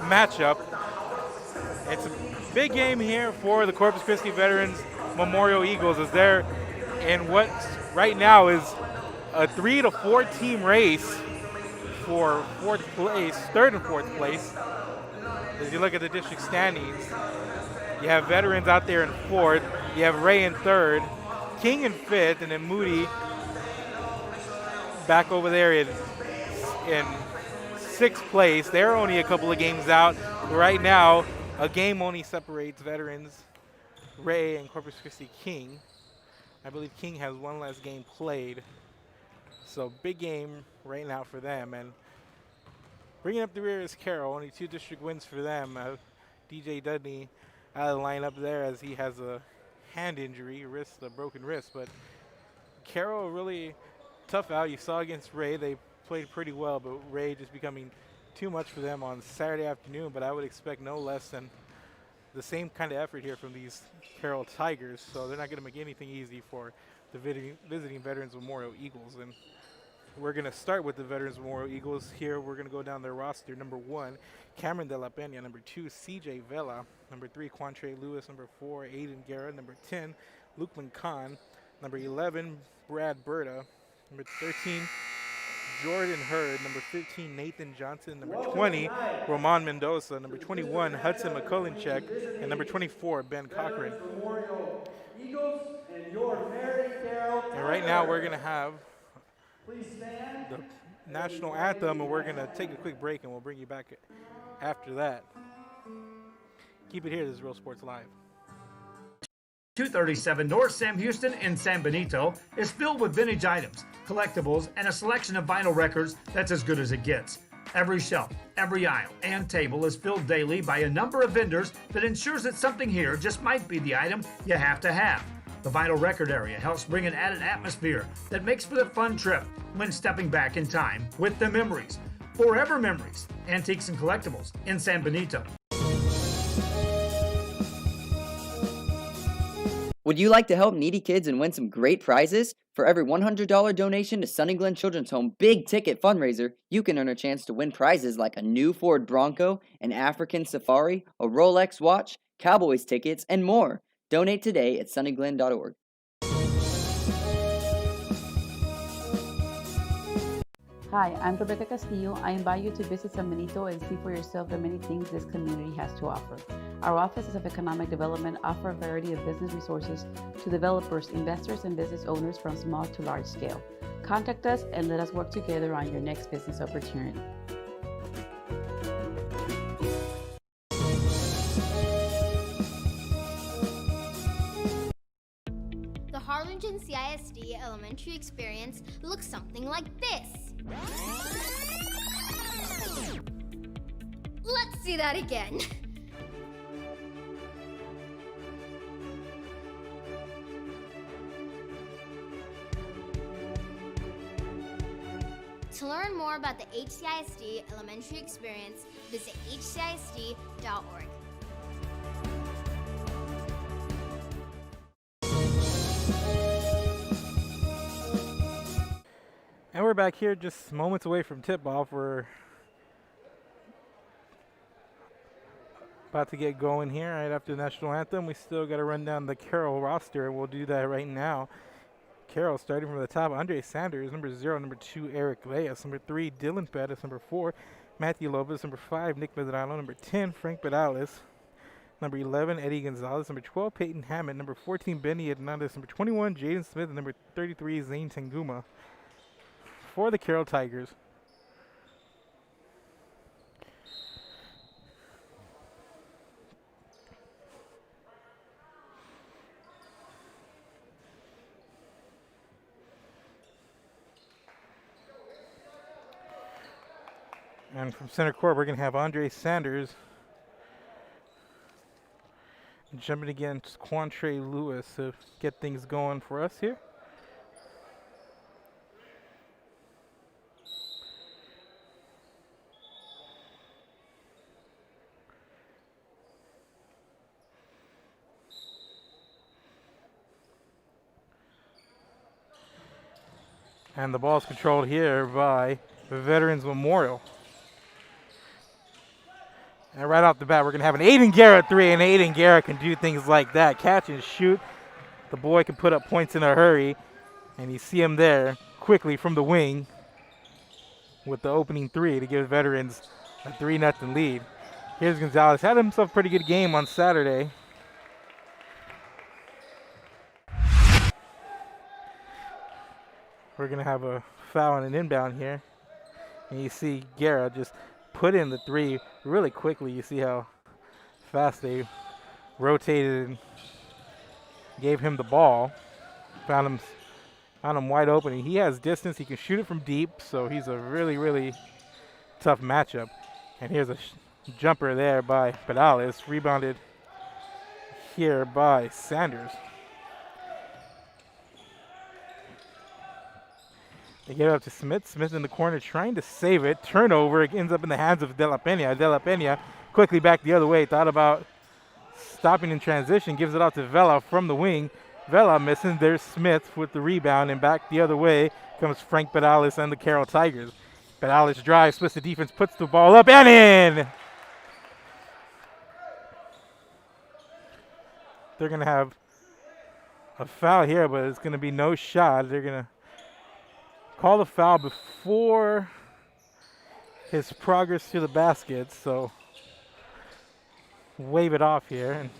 matchup. It's a big game here for the Corpus Christi Veterans Memorial Eagles as they're in what right now is a 3 to 4 team race for fourth place, third and fourth place. As you look at the district standings, you have Veterans out there in fourth, you have Ray in third, King in fifth, and then Moody back over there in sixth place. They're only a couple of games out. Right now, a game only separates Veterans, Ray, and Corpus Christi King. I believe King has one less game played. So big game right now for them. And bringing up the rear is Carroll. Only 2 district wins for them. DJ Dudney out of the lineup there as he has a hand injury, a broken wrist. But Carroll really tough out. You saw against Ray, they played pretty well, but Ray just becoming too much for them on Saturday afternoon. But I would expect no less than the same kind of effort here from these Carroll Tigers. So they're not going to make anything easy for the visiting Veterans Memorial Eagles. And we're going to start with the Veterans Memorial Eagles. Here we're going to go down their roster. Number 1, Cameron De La Peña. Number 2, CJ Vela. Number 3, Quantre Lewis. Number 4, Aiden Guerra. Number 10, Lukeman Khan. Number 11, Brad Berta. Number 13, Jordan Hurd. Number 15, Nathan Johnson. Number 20, Roman Mendoza. Number 21, Hudson McCullencheck. And number 24, Ben Cochran. And right now we're going to have the national anthem, and we're going to take a quick break, and we'll bring you back after that. Keep it here. This is Real Sports Live. 237 North Sam Houston in San Benito is filled with vintage items, collectibles, and a selection of vinyl records that's as good as it gets. Every shelf, every aisle, and table is filled daily by a number of vendors that ensures that something here just might be the item you have to have. The vinyl record area helps bring an added atmosphere that makes for a fun trip when stepping back in time with the memories. Forever Memories, Antiques and Collectibles in San Benito. Would you like to help needy kids and win some great prizes? For every $100 donation to Sunny Glen Children's Home Big Ticket Fundraiser, you can earn a chance to win prizes like a new Ford Bronco, an African Safari, a Rolex watch, Cowboys tickets, and more. Donate today at sunnyglen.org. Hi, I'm Rebecca Castillo. I invite you to visit San Benito and see for yourself the many things this community has to offer. Our offices of economic development offer a variety of business resources to developers, investors, and business owners from small to large scale. Contact us and let us work together on your next business opportunity. The Harlingen CISD elementary experience looks something like this. Let's see that again. To learn more about the HCISD elementary experience, visit hcisd.org. And we're back here just moments away from tip-off. We're about to get going here right after the national anthem. We still got to run down the Carroll roster, and we'll do that right now. Carroll starting from the top. Andre Sanders, number 0. Number 2, Eric Leas. Number 3, Dylan Pettis. Number 4, Matthew Lopez. Number 5, Nick Medrano. Number 10, Frank Pedales. Number 11, Eddie Gonzalez. Number 12, Peyton Hammond. Number 14, Benny Hernandez. Number 21, Jaden Smith. And number 33, Zane Tanguma for the Carroll Tigers. And from center court, we're going to have Andre Sanders jumping against Quantre Lewis to get things going for us here. And the ball is controlled here by Veterans Memorial. And right off the bat, we're going to have an Aiden Guerra 3, and Aiden Guerra can do things like that. Catch and shoot. The boy can put up points in a hurry, and you see him there quickly from the wing with the opening 3 to give Veterans a 3-0 lead. Here's Gonzalez. Had himself a pretty good game on Saturday. We're going to have a foul and an inbound here. And you see Guerra just put in the 3 really quickly. You see how fast they rotated and gave him the ball. Found him wide open. And he has distance. He can shoot it from deep, so he's a really, really tough matchup. And here's a jumper there by Pedales. Rebounded here by Sanders. They get it up to Smith. Smith in the corner trying to save it. Turnover. It ends up in the hands of De La Pena. De La Pena quickly back the other way. Thought about stopping in transition. Gives it out to Vela from the wing. Vela missing. There's Smith with the rebound. And back the other way comes Frank Pedales and the Carroll Tigers. Pedales drives, splits the defense, puts the ball up and in. They're going to have a foul here, but it's going to be no shot. They're going to call the foul before his progress to the basket, so wave it off here. And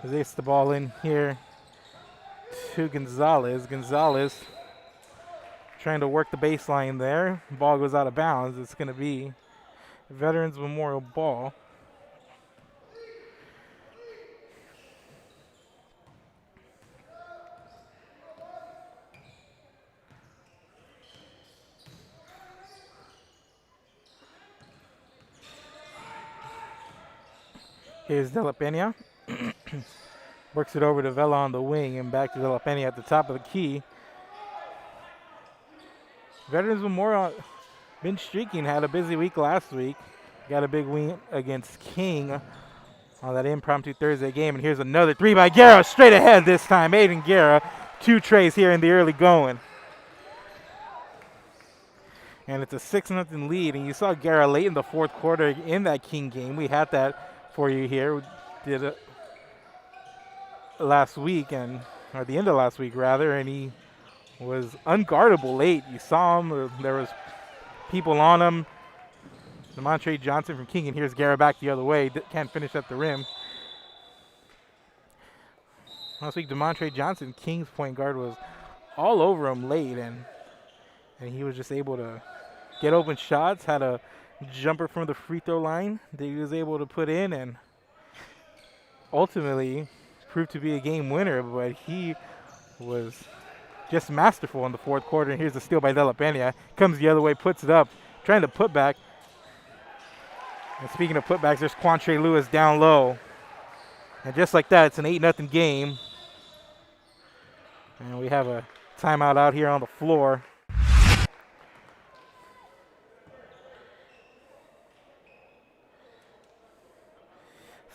they ace the ball in here to Gonzalez. Gonzalez trying to work the baseline there. Ball goes out of bounds. It's going to be Veterans Memorial ball. Here's De La Pena. Works it over to Vela on the wing and back to De La Pena at the top of the key. Veterans Memorial been streaking, had a busy week last week. Got a big win against King on that impromptu Thursday game. And here's another 3 by Guerra, straight ahead this time. Aiden Guerra, 2 trays here in the early going. And it's a 6-0 lead. And you saw Guerra late in the 4th quarter in that King game. We had that for you here. We did it last week, or the end of last week rather, and he was unguardable late. You saw him. There was people on him. Demontre Johnson from King, and here's Guerra back the other way. Can't finish at the rim. Last week, Demontre Johnson, King's point guard, was all over him late, and he was just able to get open shots, had a jumper from the free throw line that he was able to put in, and ultimately proved to be a game winner, but he was just masterful in the 4th quarter. And here's the steal by De La Pena. Comes the other way, puts it up, trying to put back. And speaking of putbacks, there's Quantre Lewis down low. And just like that, it's an 8-0 game. And we have a timeout out here on the floor.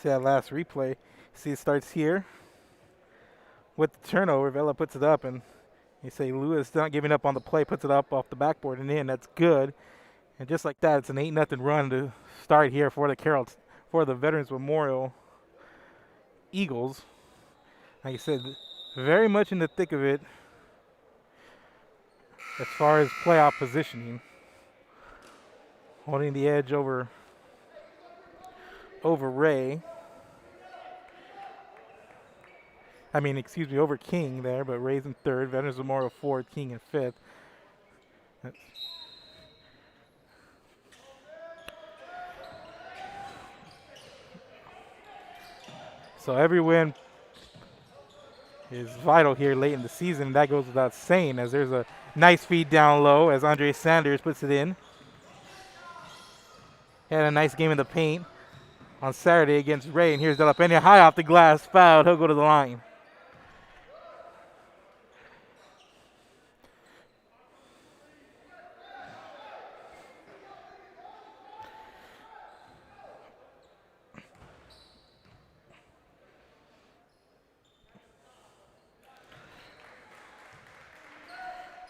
See that last replay. See, it starts here with the turnover. Vela puts it up, and you say Lewis not giving up on the play, puts it up off the backboard and in. That's good. And just like that, it's an 8-0 run to start here for the Veterans Memorial Eagles. Like I said, very much in the thick of it as far as playoff positioning. Holding the edge over Ray. Over King there, but Ray's in 3rd, Veterans Memorial 4th, King in 5th. So every win is vital here late in the season. That goes without saying, as there's a nice feed down low as Andre Sanders puts it in. Had a nice game in the paint on Saturday against Ray, and here's De La Pena high off the glass, fouled. He'll go to the line.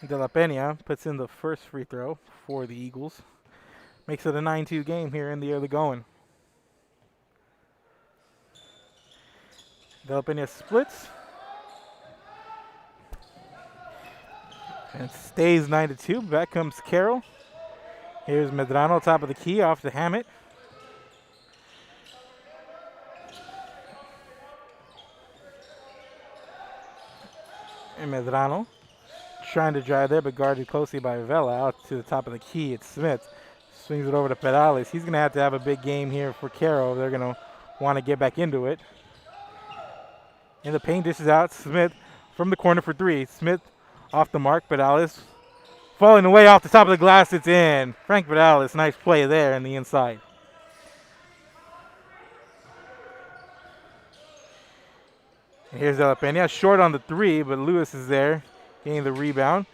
De La Pena puts in the first free throw for the Eagles. Makes it a 9-2 game here in the early going. De La Peña splits. And stays 9-2. Back comes Carroll. Here's Medrano, top of the key, off to Hammett. And Medrano trying to drive there, but guarded closely by Vela. Out to the top of the key, it's Smith. Swings it over to Perales. He's going to have a big game here for Carroll. They're going to want to get back into it. And the paint dishes out. Smith from the corner for three. Smith off the mark. Perales falling away off the top of the glass. It's in. Frank Perales, nice play there in the inside. And here's De La Peña. Short on the three, but Lewis is there getting the rebound.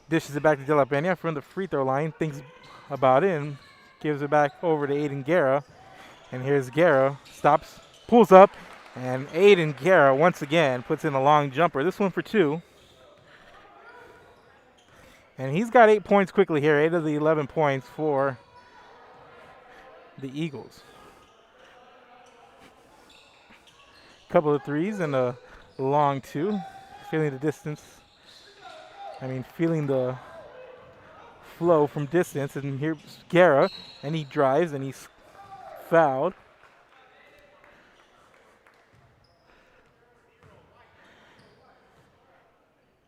Dishes it back to De La Peña from the free throw line. Thinks about it and gives it back over to Aiden Guerra. And here's Guerra. Stops, pulls up, and Aiden Guerra once again puts in a long jumper. This one for two. And he's got 8 points quickly here. 8 of the 11 points for the Eagles. Couple of threes and a long two. Feeling the distance. Feeling the flow from distance. And here's Guerra, and he drives, and he's fouled.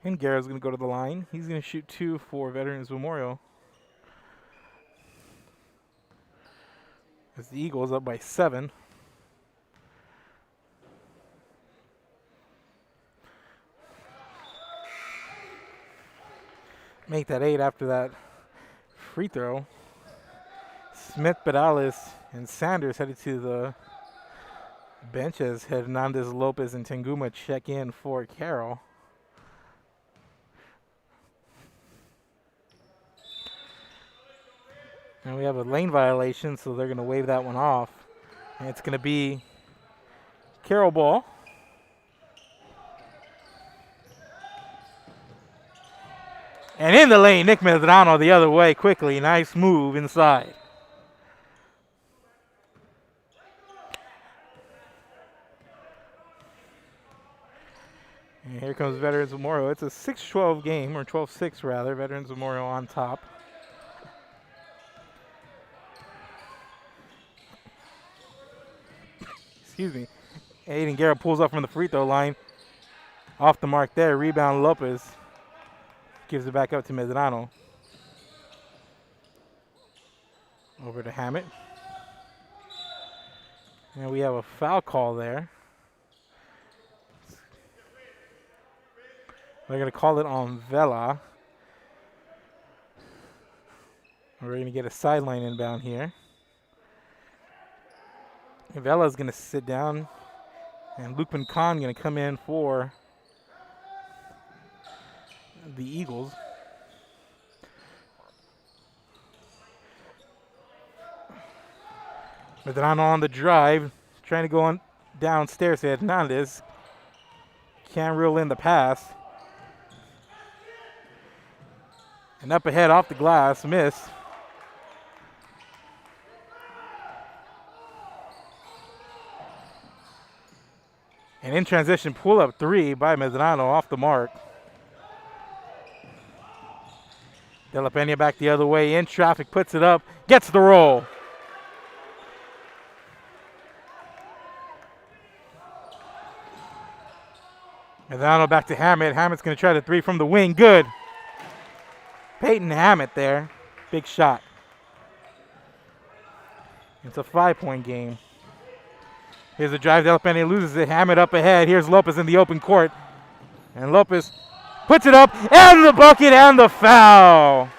And Guerra's going to go to the line. He's going to shoot two for Veterans Memorial. As the Eagles up by 7. Make that 8 after that free throw. Smith, Perales, and Sanders headed to the bench as Hernandez, Lopez, and Tanguma check in for Carroll. And we have a lane violation, so they're going to wave that one off. And it's going to be Carroll ball. And in the lane, Nick Medrano the other way quickly. Nice move inside. And here comes Veterans Memorial. It's a 6-12 game, or 12-6 rather. Veterans Memorial on top. Excuse me. Aiden Guerra pulls up from the free throw line. Off the mark there. Rebound Lopez. Gives it back up to Medrano. Over to Hammett. And we have a foul call there. They're going to call it on Vela. We're going to get a sideline inbound here. Vela's going to sit down. And Luke Khan going to come in for the Eagles. Medrano on the drive, trying to go on downstairs to Hernandez. Can't reel in the pass. And up ahead off the glass, miss. And in transition, pull up three by Medrano off the mark. De La Peña back the other way in traffic, puts it up, gets the roll. Medrano back to Hammett. Hammett's going to try the three from the wing. Good. Peyton Hammett there. Big shot. It's a 5-point game. Here's the drive. De La Peña loses it. Hammett up ahead. Here's Lopez in the open court. And Lopez puts it up. And the bucket and the foul.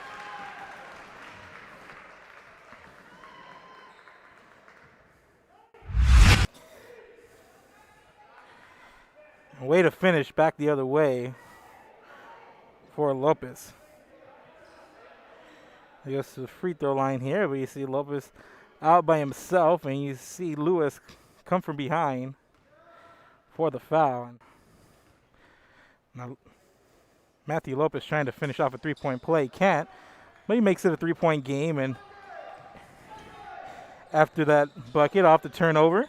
Way to finish back the other way for Lopez. He goes to the free throw line here, but you see Lopez out by himself, and you see Lewis come from behind for the foul. Now, Matthew Lopez trying to finish off a three-point play. Can't, but he makes it a three-point game, and after that bucket off the turnover,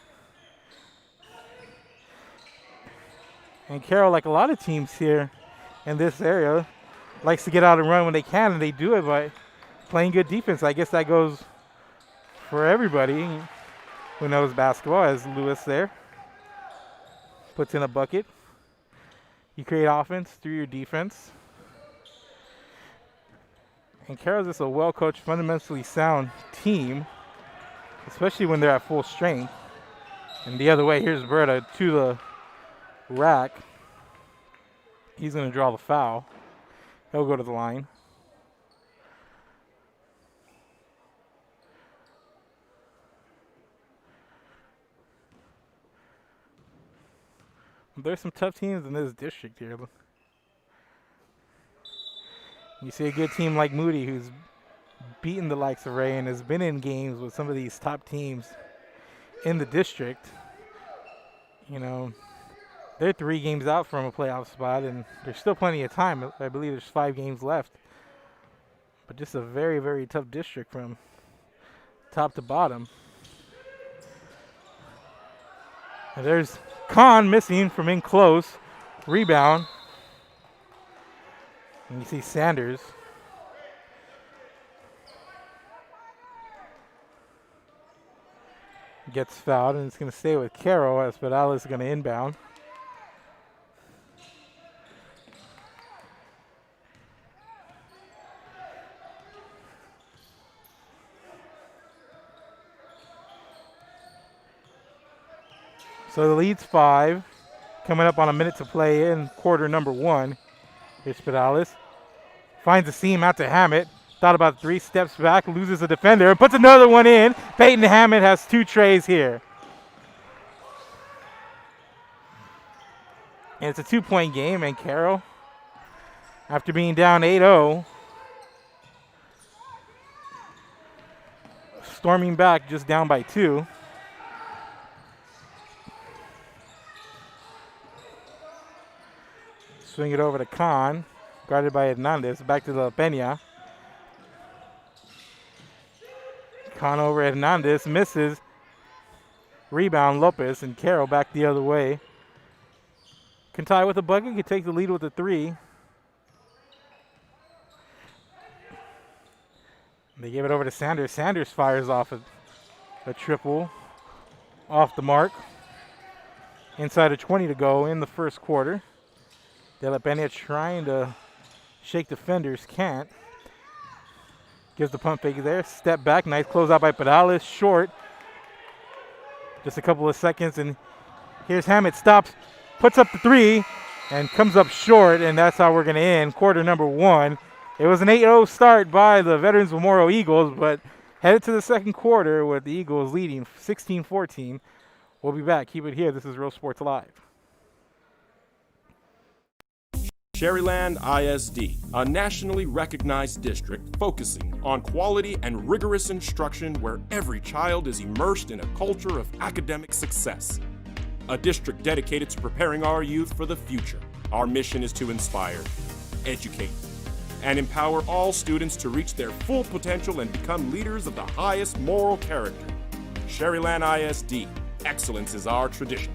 And Carroll, like a lot of teams here in this area, likes to get out and run when they can, and they do it by playing good defense. I guess that goes for everybody who knows basketball, as Lewis there puts in a bucket. You create offense through your defense. And Carroll's just a well-coached, fundamentally sound team, especially when they're at full strength. And the other way, here's Berta to the rack. He's going to draw the foul. He'll go to the line. There's some tough teams in this district here. You see a good team like Moody, who's beaten the likes of Ray and has been in games with some of these top teams in the district. You know, they're 3 games out from a playoff spot, and there's still plenty of time. I believe there's 5 games left. But just a very, very tough district from top to bottom. And there's Khan missing from in close. Rebound. And you see Sanders. Gets fouled, and it's going to stay with Carroll as Pedales is going to inbound. So the lead's 5. Coming up on a minute to play in quarter number 1. Here's Pedales. Finds a seam out to Hammett. Thought about 3 steps back, loses a defender, puts another one in. Peyton Hammett has 2 trays here. And it's a 2-point game, and Carroll, after being down 8-0, storming back just down by 2. Swing it over to Khan, guarded by Hernandez. Back to La Peña. Khan over Hernandez, misses. Rebound Lopez, and Carroll back the other way. Can tie with a bucket, can take the lead with a 3. They give it over to Sanders. Sanders fires off a triple off the mark. Inside of 20 to go in the first quarter. De La Peña trying to shake defenders, can't. Gives the pump fake there, step back, nice closeout by Pedales, short. Just a couple of seconds, and here's Hammett, stops, puts up the 3, and comes up short, and that's how we're going to end quarter number 1. It was an 8-0 start by the Veterans Memorial Eagles, but headed to the second quarter with the Eagles leading 16-14. We'll be back. Keep it here. This is Real Sports Live. Sherryland ISD, a nationally recognized district focusing on quality and rigorous instruction where every child is immersed in a culture of academic success. A district dedicated to preparing our youth for the future. Our mission is to inspire, educate, and empower all students to reach their full potential and become leaders of the highest moral character. Sherryland ISD, excellence is our tradition.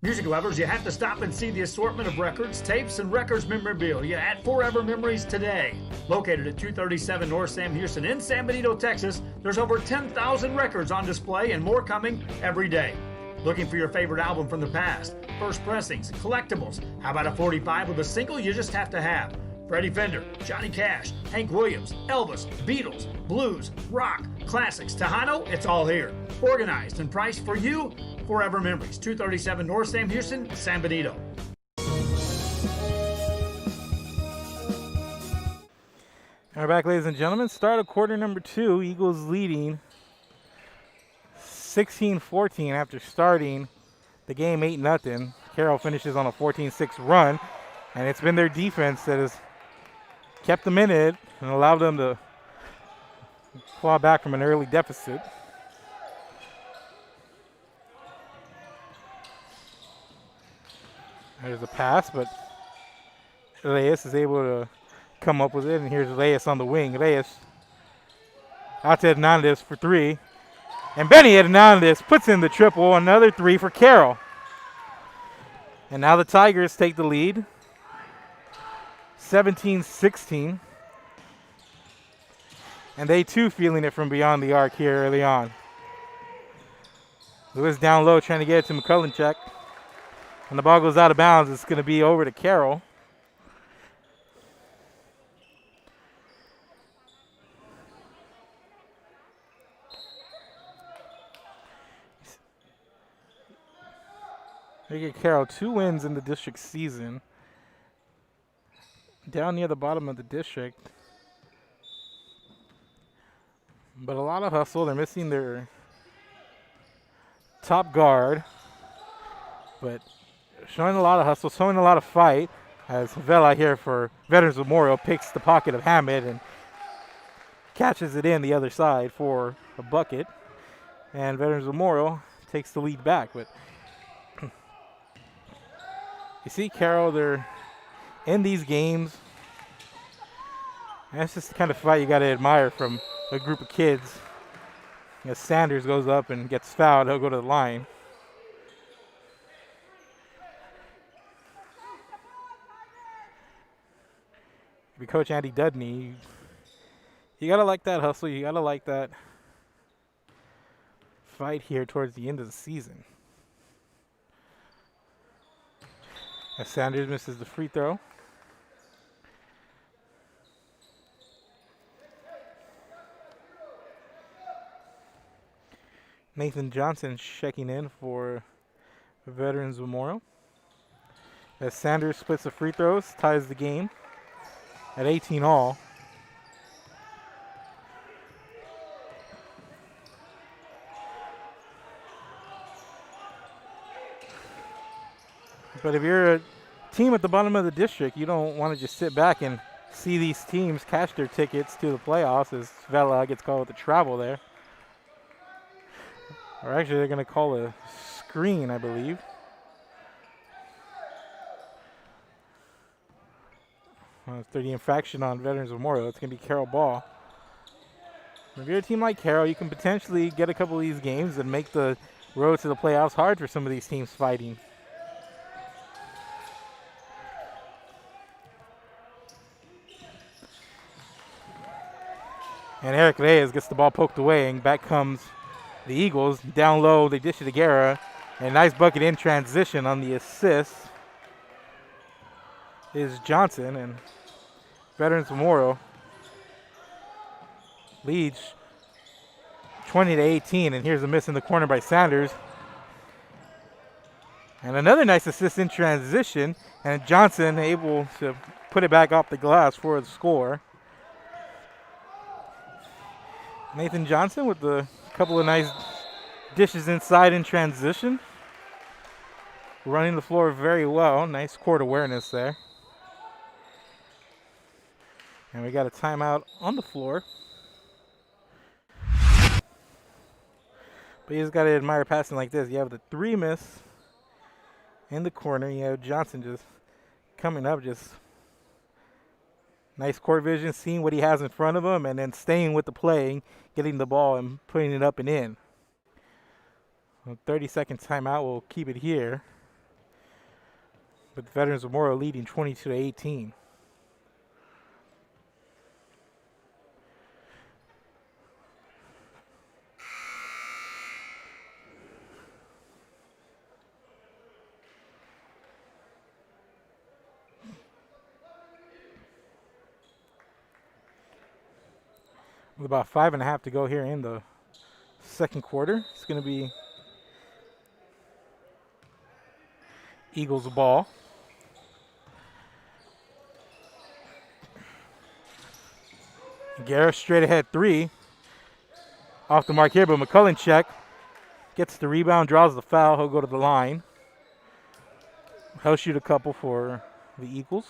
Music lovers, you have to stop and see the assortment of records, tapes, and records memorabilia at Forever Memories today. Located at 237 North Sam Houston in San Benito, Texas, there's over 10,000 records on display and more coming every day. Looking for your favorite album from the past, first pressings, collectibles, how about a 45 with a single you just have to have? Freddie Fender, Johnny Cash, Hank Williams, Elvis, Beatles, blues, rock, classics, Tejano, it's all here. Organized and priced for you. Forever Memories, 237 North Sam Houston, San Benito. All right, back, ladies and gentlemen. Start of quarter number 2. Eagles leading 16-14 after starting the game 8-0. Carroll finishes on a 14-6 run, and it's been their defense that has kept them in it and allowed them to claw back from an early deficit. There's a pass, but Reyes is able to come up with it, and here's Reyes on the wing. Reyes Out to Hernandez for three. And Benny Hernandez puts in the triple. Another three for Carroll. And now the Tigers take the lead. 17-16. And they too feeling it from beyond the arc here early on. Lewis down low trying to get it to McCullencheck. And the ball goes out of bounds. It's going to be over to Carroll. They get Carroll 2 wins in the district season. Down near the bottom of the district. But a lot of hustle. They're missing their top guard. But showing a lot of hustle, showing a lot of fight. As Vela here for Veterans Memorial picks the pocket of Hammett and catches it in the other side for a bucket. And Veterans Memorial takes the lead back. But you see Carroll, they're in these games. And that's just the kind of fight you got to admire from a group of kids. As Sanders goes up and gets fouled, he'll go to the line. If you coach Andy Dudney, you got to like that hustle. You got to like that fight here towards the end of the season. As Sanders misses the free throw. Nathan Johnson checking in for Veterans Memorial. As Sanders splits the free throws, ties the game at 18 all. But if you're a team at the bottom of the district, you don't want to just sit back and see these teams cash their tickets to the playoffs as Vela gets called with the travel there. Or actually, they're going to call a screen, I believe. Well, 30 infraction on Veterans Memorial. It's going to be Carroll ball. If you're a team like Carroll, you can potentially get a couple of these games and make the road to the playoffs hard for some of these teams fighting. And Eric Reyes gets the ball poked away, and back comes the Eagles. Down low, they dish it to Guerra. And a nice bucket in transition on the assist is Johnson. And Veterans Memorial leads 20-18. And here's a miss in the corner by Sanders. And another nice assist in transition. And Johnson able to put it back off the glass for the score. Nathan Johnson with a couple of nice dishes inside in transition. Running the floor very well. Nice court awareness there. And we got a timeout on the floor. But you just got to admire passing like this. You have the 3 miss in the corner. You have Johnson just coming up, just nice court vision, seeing what he has in front of him, and then staying with the play, getting the ball and putting it up and in. 30-second timeout will keep it here. But the Veterans Memorial leading 22-18. With about 5.5 to go here in the second quarter. It's going to be Eagles ball. Garrett straight ahead 3. Off the mark here, but McCullencheck gets the rebound, draws the foul. He'll go to the line. He'll shoot a couple for the Eagles.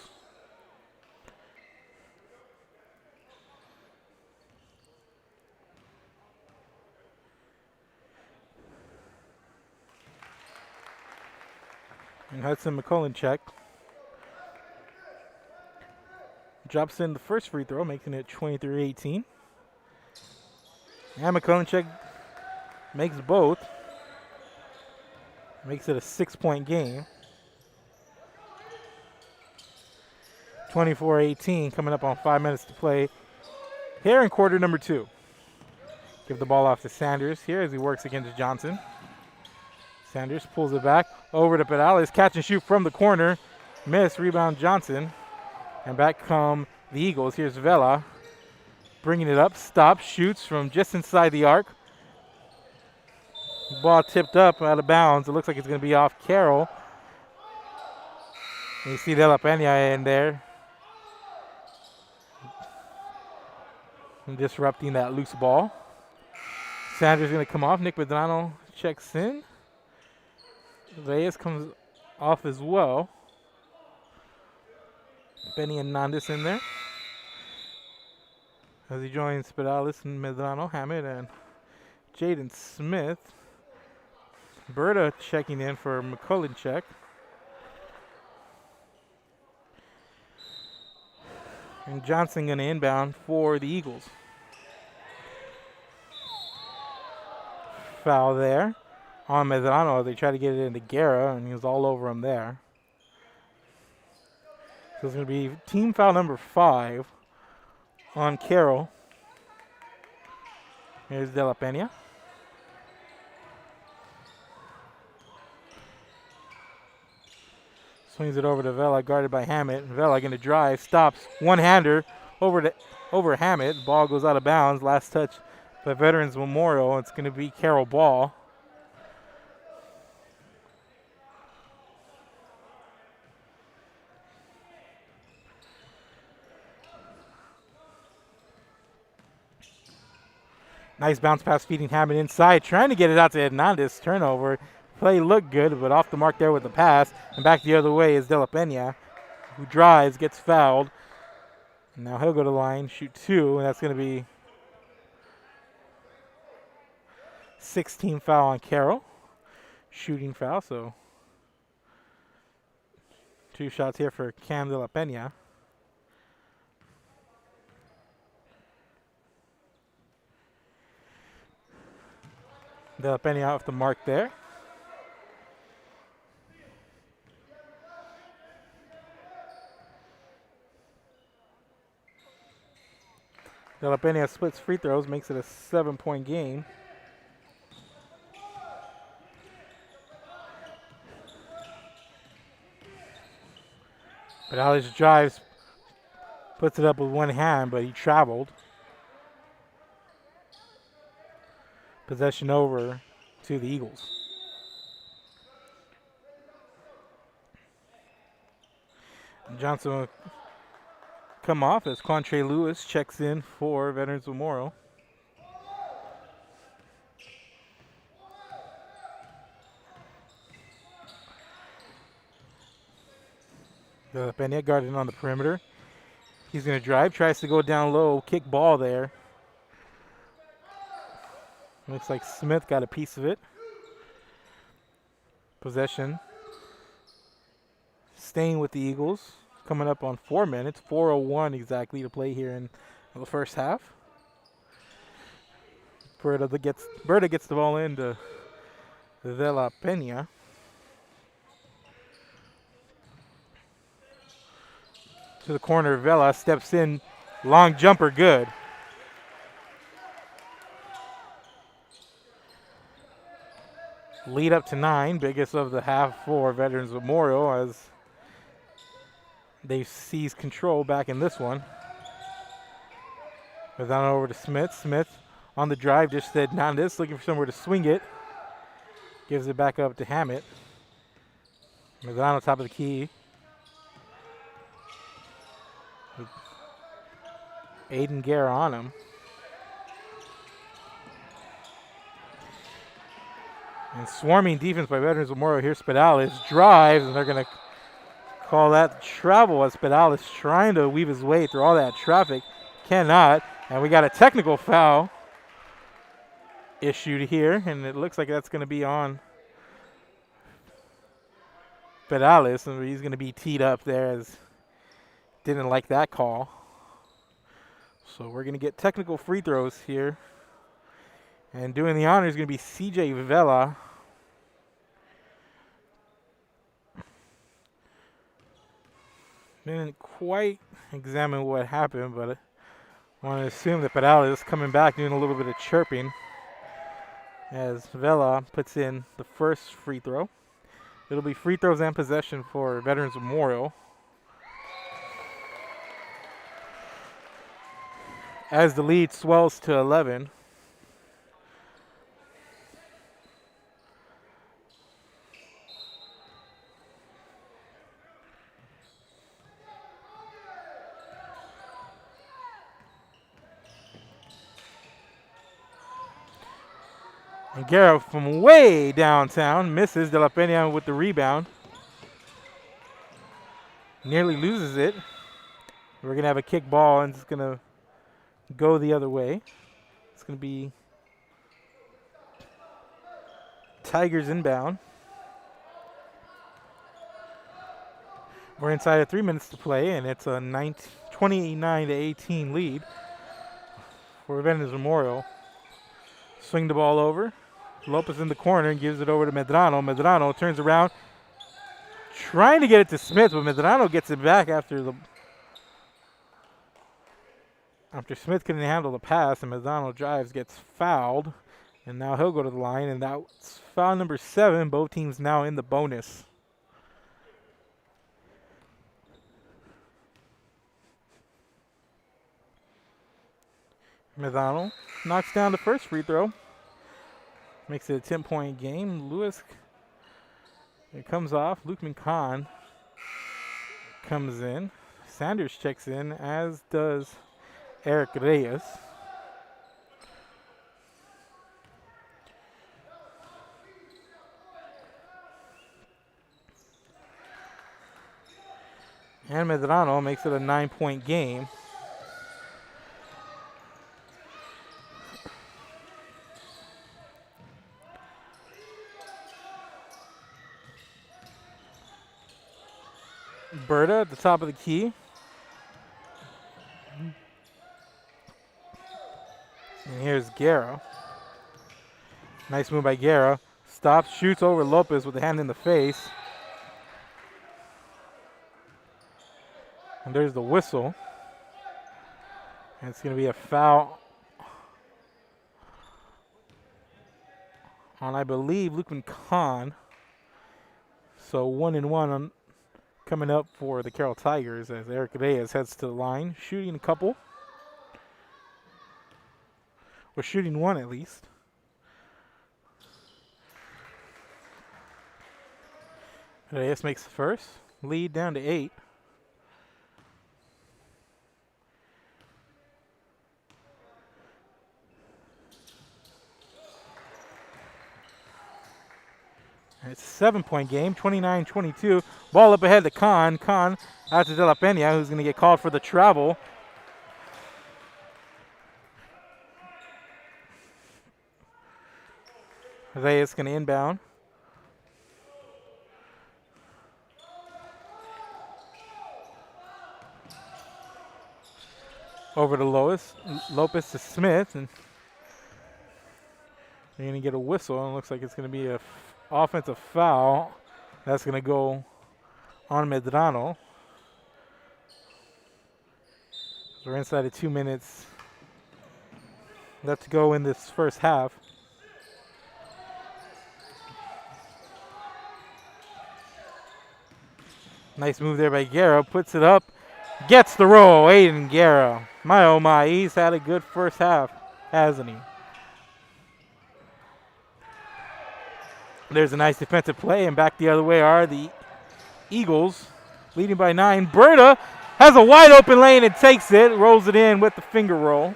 And Hudson McCullencheck drops in the first free throw, making it 23-18. And McClellancheck makes both. Makes it a 6-point game. 24-18 coming up on 5 minutes to play here in quarter number 2. Give the ball off to Sanders here as he works against Johnson. Sanders pulls it back over to Perales. Catch and shoot from the corner. Miss. Rebound Johnson. And back come the Eagles. Here's Vela. Bringing it up. Stops. Shoots from just inside the arc. Ball tipped up out of bounds. It looks like it's going to be off Carroll. And you see De La Peña in there. And disrupting that loose ball. Sanders going to come off. Nick Medrano checks in. Reyes comes off as well. Benny Hernandez in there. As he joins Perales and Medrano, Hammett, and Jaden Smith. Berta checking in for McClellancheck. And Johnson going to inbound for the Eagles. Foul there on Medrano. They try to get it into Guerra, and he was all over him there. So it's going to be team foul number 5 on Carroll. Here's De La Peña. Swings it over to Vela, guarded by Hammett. Vela going to drive, stops, one-hander over Hammett. Ball goes out of bounds. Last touch by Veterans Memorial. It's going to be Carroll ball. Nice bounce pass feeding Hammett inside, trying to get it out to Hernandez. Turnover. Play looked good, but off the mark there with the pass. And back the other way is De La Peña, who drives, gets fouled. And now he'll go to the line, shoot 2, and that's going to be 16 foul on Carroll. Shooting foul, so 2 shots here for Cam De La Peña. De La Peña off the mark there. De La Peña splits free throws, makes it a 7-point game. Perales drives, puts it up with one hand, but he traveled. Possession over to the Eagles. Johnson will come off as Quantre Lewis checks in for Veterans Memorial. De La Peña guarded on the perimeter. He's going to drive, tries to go down low, kick ball there. Looks like Smith got a piece of it. Possession. Staying with the Eagles. Coming up on 4 minutes. 4:01 exactly to play here in the first half. Berta gets the ball into De La Peña. To the corner, Vela steps in. Long jumper, good. Lead up to 9, biggest of the half for Veterans Memorial as they seize control back in this one. Goes down over to Smith. Smith on the drive, just said Hernandez, looking for somewhere to swing it. Gives it back up to Hammett. Medrano top of the key. With Aiden Guerra on him. And swarming defense by Veterans Memorial. Here's Perales, drives, and they're going to call that travel as Perales trying to weave his way through all that traffic. Cannot. And we got a technical foul issued here, and it looks like that's going to be on Perales, and he's going to be teed up there as didn't like that call. So we're going to get technical free throws here And doing the honor is going to be CJ Vela. Didn't quite examine what happened, but I want to assume that Peralta is coming back doing a little bit of chirping as Vela puts in the first free throw. It'll be free throws and possession for Veterans Memorial. As the lead swells to 11. And Guerra from way downtown misses. De La Pena with the rebound. Nearly loses it. We're going to have a kick ball, and it's going to go the other way. It's going to be Tigers inbound. We're inside of 3 minutes to play, and it's a 29-18 lead for Veterans Memorial. Swing the ball over. Lopez in the corner and gives it over to Medrano. Medrano turns around, trying to get it to Smith, but Medrano gets it back after Smith couldn't handle the pass, and Medrano drives, gets fouled, and now he'll go to the line, and that's foul number 7. Both teams now in the bonus. Medrano knocks down the first free throw. Makes it a 10-point game. Lewis, it comes off. Luke Khan comes in. Sanders checks in, as does Eric Reyes. And Medrano makes it a 9-point game. Berta at the top of the key. And here's Guerra. Nice move by Guerra. Stops, shoots over Lopez with a hand in the face. And there's the whistle. And it's going to be a foul on, I believe, Luke Khan. So 1-1 coming up for the Carroll Tigers as Eric Reyes heads to the line, shooting a couple. Or shooting one at least. Reyes makes the first. Lead down to 8. It's a 7-point game, 29-22. Ball up ahead to Khan. Khan out to De La Pena, who's going to get called for the travel. Reyes going to inbound. Over to Lopez to Smith, and they're going to get a whistle, and it looks like it's going to be a offensive foul. That's going to go on Medrano. We're inside of 2 minutes left to go in this first half. Nice move there by Guerra. Puts it up. Gets the roll. Aiden Guerra. My oh my, he's had a good first half, hasn't he? There's a nice defensive play, and back the other way are the Eagles, leading by 9. Berta has a wide open lane and takes it, rolls it in with the finger roll.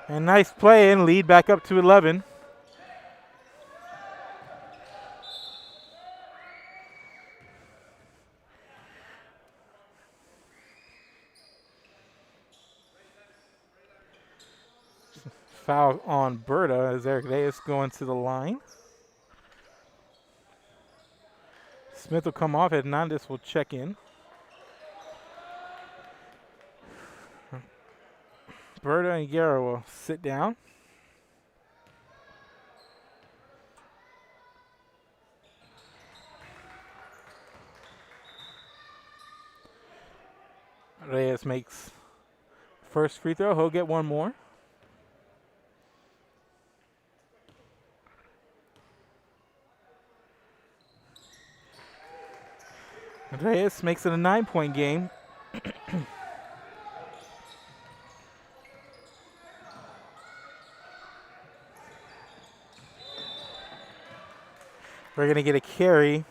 And nice play and lead back up to 11. Foul on Berta as Eric Reyes going to the line. Smith will come off. Hernandez will check in. Berta and Guerra will sit down. Reyes makes first free throw. He'll get one more. Reyes makes it a 9-point game. We're going to get a carry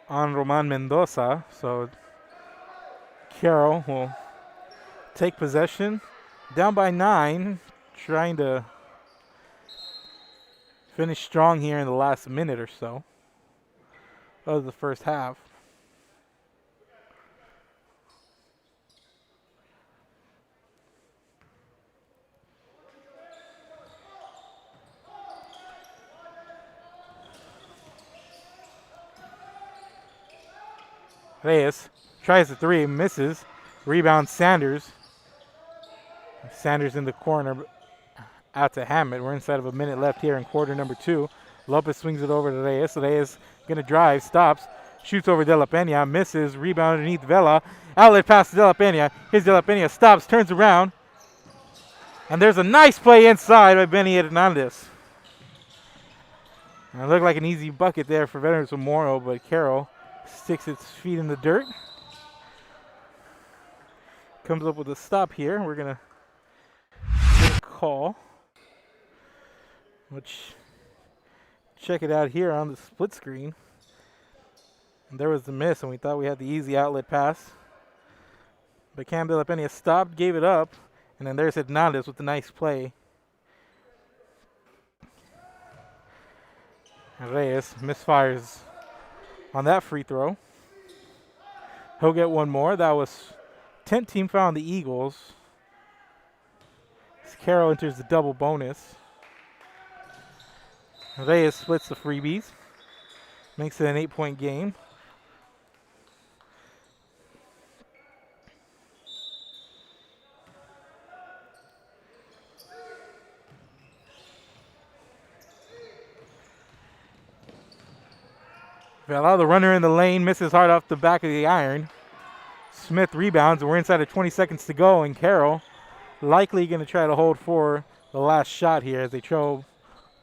on Roman Mendoza. So Carroll will take possession. Down by 9, trying to finish strong here in the last minute or so of the first half. Reyes tries the three, misses. Rebound Sanders. Sanders in the corner, out to Hammett. We're inside of a minute left here in quarter number 2. Lopez swings it over to Reyes. Reyes going to drive, stops, shoots over De La Pena, misses. Rebound underneath Vela. Outlet pass to De La Pena. Here's De La Pena, stops, turns around. And there's a nice play inside by Benny Hernandez. And it looked like an easy bucket there for Veterans Memorial, but Carroll sticks its feet in the dirt. Comes up with a stop here. We're going to get a call. Which, check it out here on the split screen. And there was the miss, and we thought we had the easy outlet pass. But Cam De La Pena stopped, gave it up, and then there's Hernandez with the nice play. And Reyes misfires on that free throw. He'll get one more. That was 10th team foul on the Eagles. As Carroll enters the double bonus. Reyes splits the freebies. Makes it an 8-point game. Vela, the runner in the lane, misses hard off the back of the iron. Smith rebounds, and we're inside of 20 seconds to go, and Carroll likely going to try to hold for the last shot here as they trail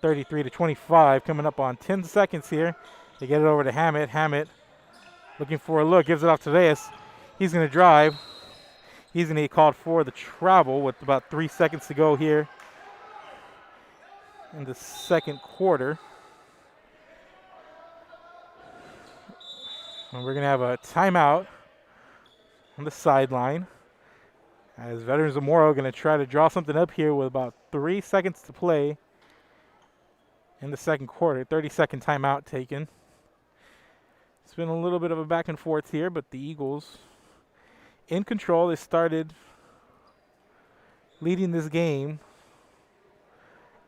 33-25, coming up on 10 seconds here. They get it over to Hammett. Hammett looking for a look, gives it off to Reyes. He's going to drive. He's going to get called for the travel with about 3 seconds to go here in the second quarter. And we're going to have a timeout on the sideline as Veterans Memorial are going to try to draw something up here with about 3 seconds to play in the second quarter. 30-second timeout taken. It's been a little bit of a back and forth here, but the Eagles in control. They started leading this game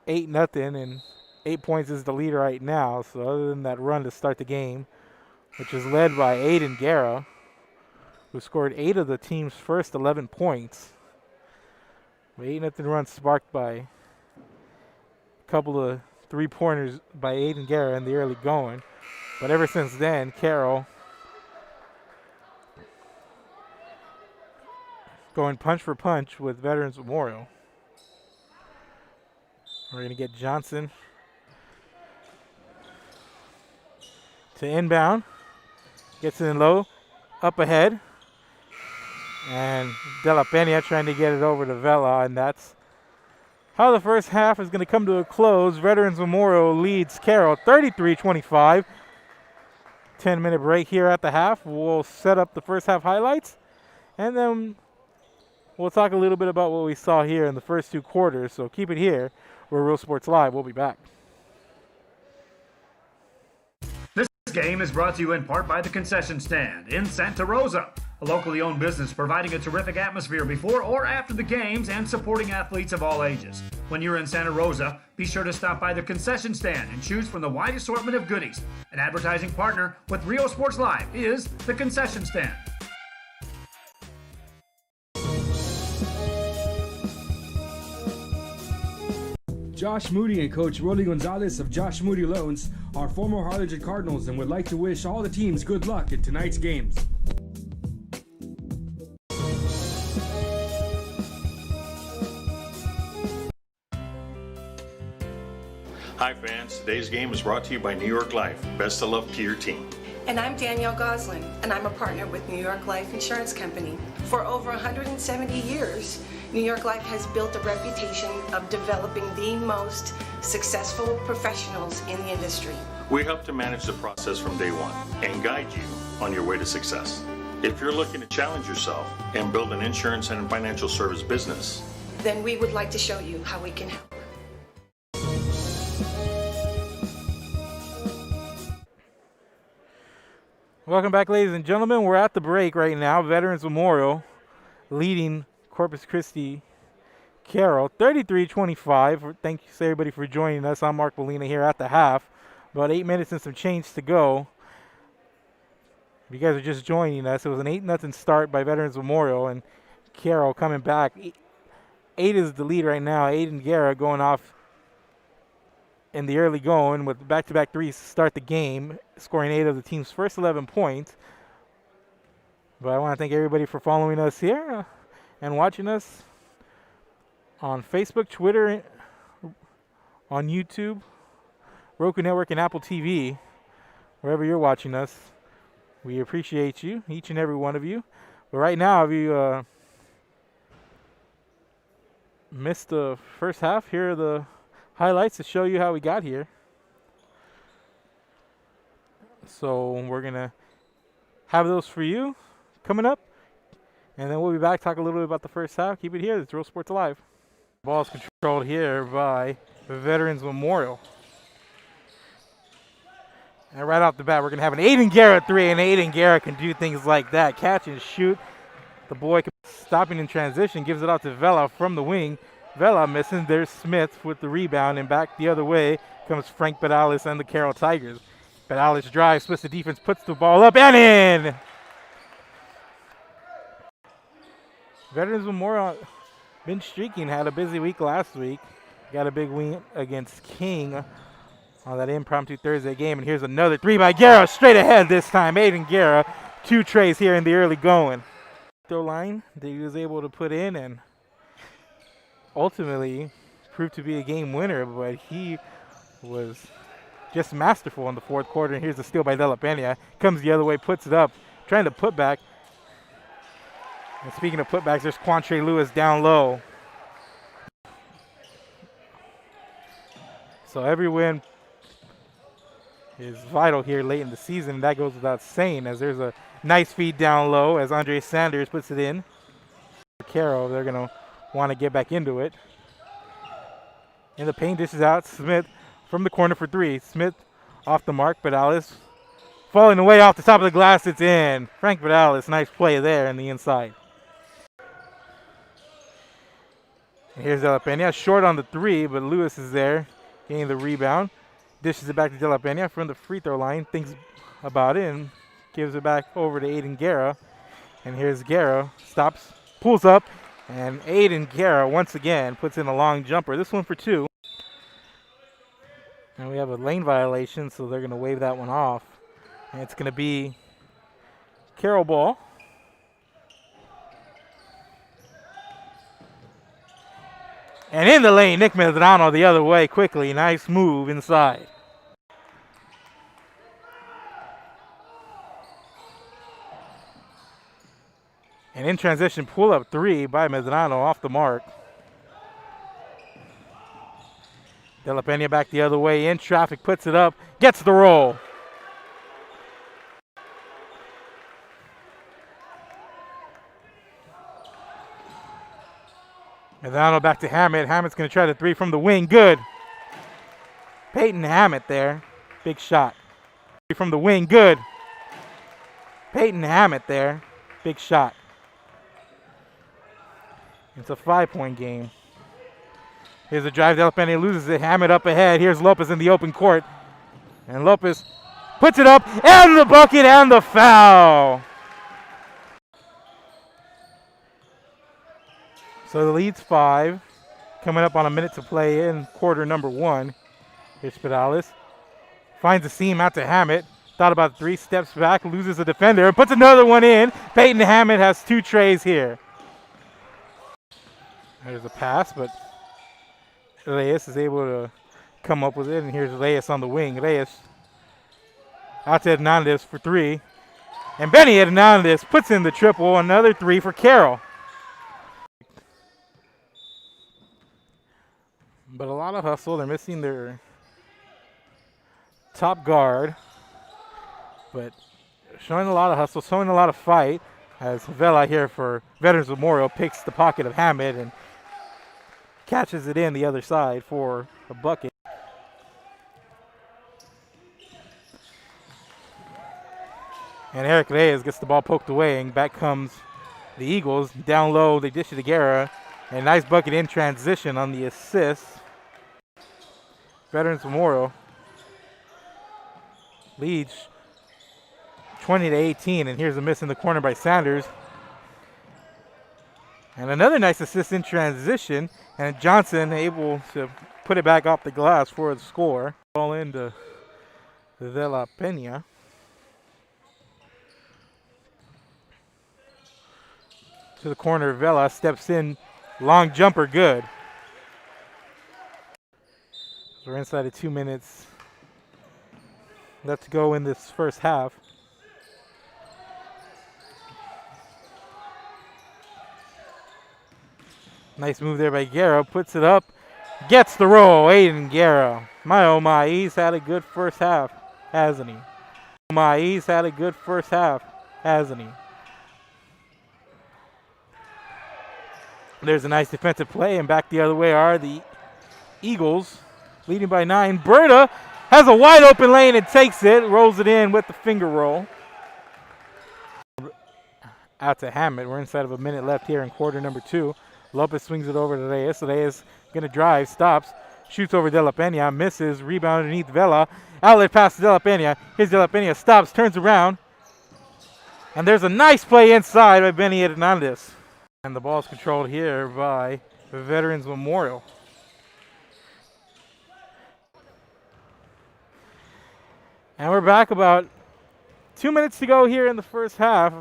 8-0, and 8 points is the lead right now. So other than that run to start the game, which is led by Aiden Guerra, who scored 8 of the team's first 11 points. 8-0 run sparked by a couple of three-pointers by Aiden Guerra in the early going. But ever since then, Carroll going punch for punch with Veterans Memorial. We're going to get Johnson to inbound. Gets it in low, up ahead. And De La Pena trying to get it over to Vela, and that's how the first half is going to come to a close. Veterans Memorial leads Carroll 33-25. 10-minute break here at the half. We'll set up the first half highlights, and then we'll talk a little bit about what we saw here in the first 2 quarters. So keep it here. We're Real Sports Live. We'll be back. This game is brought to you in part by the Concession Stand in Santa Rosa, a locally owned business providing a terrific atmosphere before or after the games and supporting athletes of all ages. When you're in Santa Rosa, be sure to stop by the Concession Stand and choose from the wide assortment of goodies. An advertising partner with Rio Sports Live is the Concession Stand. Josh Moody and Coach Rolly Gonzalez of Josh Moody Loans are former Harlingen Cardinals and would like to wish all the teams good luck in tonight's games. Hi fans, today's game is brought to you by New York Life. Best of luck to your team. And I'm Danielle Goslin, and I'm a partner with New York Life Insurance Company. For over 170 years, New York Life has built a reputation of developing the most successful professionals in the industry. We help to manage the process from day one and guide you on your way to success. If you're looking to challenge yourself and build an insurance and financial service business, then we would like to show you how we can help. Welcome back, ladies and gentlemen. We're at the break right now. Veterans Memorial leading Corpus Christi Carroll 33-25. Thank you everybody for joining us. I'm Mark Molina here at the half. About 8 minutes and some change to go. If you guys are just joining us, it was an 8-0 start by Veterans Memorial, and Carroll coming back. 8 is the lead right now. Aiden Guerra going off in the early going with back-to-back threes to start the game, scoring 8 of the team's first 11 points. But I want to thank everybody for following us here and watching us on Facebook, Twitter, on YouTube, Roku Network, and Apple TV. Wherever you're watching us, we appreciate you, each and every one of you. But right now, if you missed the first half, here are the highlights to show you how we got here. So we're going to have those for you coming up. And then we'll be back, talk a little bit about the first half. Keep it here. It's Real Sports Alive. Ball is controlled here by the Veterans Memorial. And right off the bat, we're going to have an Aiden Guerra 3, and Aiden Guerra can do things like that. Catch and shoot. The boy stopping in transition, gives it out to Vela from the wing. Vela missing. There's Smith with the rebound, and back the other way comes Frank Pedales and the Carroll Tigers. Pedales drives, splits the defense, puts the ball up and in. Veterans Memorial been streaking, had a busy week last week. Got a big win against King on that impromptu Thursday game, and here's another 3 by Guerra, straight ahead this time. Aiden Guerra, 2 trays here in the early going. Throw line that he was able to put in and ultimately proved to be a game winner, but he was just masterful in the fourth quarter. And here's the steal by De La Pena. Comes the other way, puts it up, trying to put back. And speaking of putbacks, there's Quantre Lewis down low. So every win is vital here late in the season. That goes without saying, as there's a nice feed down low as Andre Sanders puts it in. For Carroll, they're going to want to get back into it. In the paint, dishes out. Smith from the corner for 3. Smith off the mark. Pedales falling away off the top of the glass. It's in. Frank Pedales, nice play there in the inside. And here's De La Pena, short on the 3, but Lewis is there, getting the rebound. Dishes it back to De La Pena from the free throw line. Thinks about it and gives it back over to Aiden Guerra. And here's Guerra, stops, pulls up, and Aiden Guerra once again puts in a long jumper. This one for 2. And we have a lane violation, so they're going to wave that one off. And it's going to be Carroll ball. And in the lane, Nick Medrano the other way quickly. Nice move inside. And in transition, pull-up 3 by Medrano off the mark. De La Pena back the other way in traffic, puts it up, gets the roll. Medrano back to Hammett. Hammett's going to try the 3 from the wing. Good. Peyton Hammett there. Big shot. From the wing. Good. Peyton Hammett there. Big shot. It's a 5-point game. Here's a drive. De La Pena loses it. Hammett up ahead. Here's Lopez in the open court. And Lopez puts it up. And the bucket and the foul. So the lead's 5. Coming up on a minute to play in quarter number 1. Here's Pedales. Finds a seam out to Hammett. Thought about 3 steps back, loses a defender, and puts another one in. Peyton Hammett has 2 trays here. There's a pass, but Reyes is able to come up with it, and here's Reyes on the wing. Reyes out to Hernandez for 3. And Benny Hernandez puts in the triple, another 3 for Carroll. But a lot of hustle. They're missing their top guard, but showing a lot of hustle, showing a lot of fight, as Vela here for Veterans Memorial picks the pocket of Hammett and catches it in the other side for a bucket. And Eric Reyes gets the ball poked away, and back comes the Eagles. Down low, they dish it to Guerra, and a nice bucket in transition on the assist. Veterans Memorial leads 20-18, and here's a miss in the corner by Sanders. And another nice assist in transition, and Johnson able to put it back off the glass for the score. Ball into De La Pena. To the corner, Vela steps in, long jumper, good. So we're inside of 2 minutes left to go in this first half. Nice move there by Guerra, puts it up, gets the roll. Aiden Guerra. My oh my, he's had a good first half, hasn't he? Oh my, he's had a good first half, hasn't he? There's a nice defensive play, and back the other way are the Eagles, leading by 9. Berta has a wide open lane and takes it, rolls it in with the finger roll. Out to Hammett. We're inside of a minute left here in quarter number 2. Lopez swings it over to Reyes. Reyes going to drive, stops, shoots over De La Pena, misses, rebound underneath Vela. Outlet pass to De La Pena. Here's De La Pena, stops, turns around. And there's a nice play inside by Benny Hernandez. And the ball is controlled here by Veterans Memorial. And we're back about 2 minutes to go here in the first half.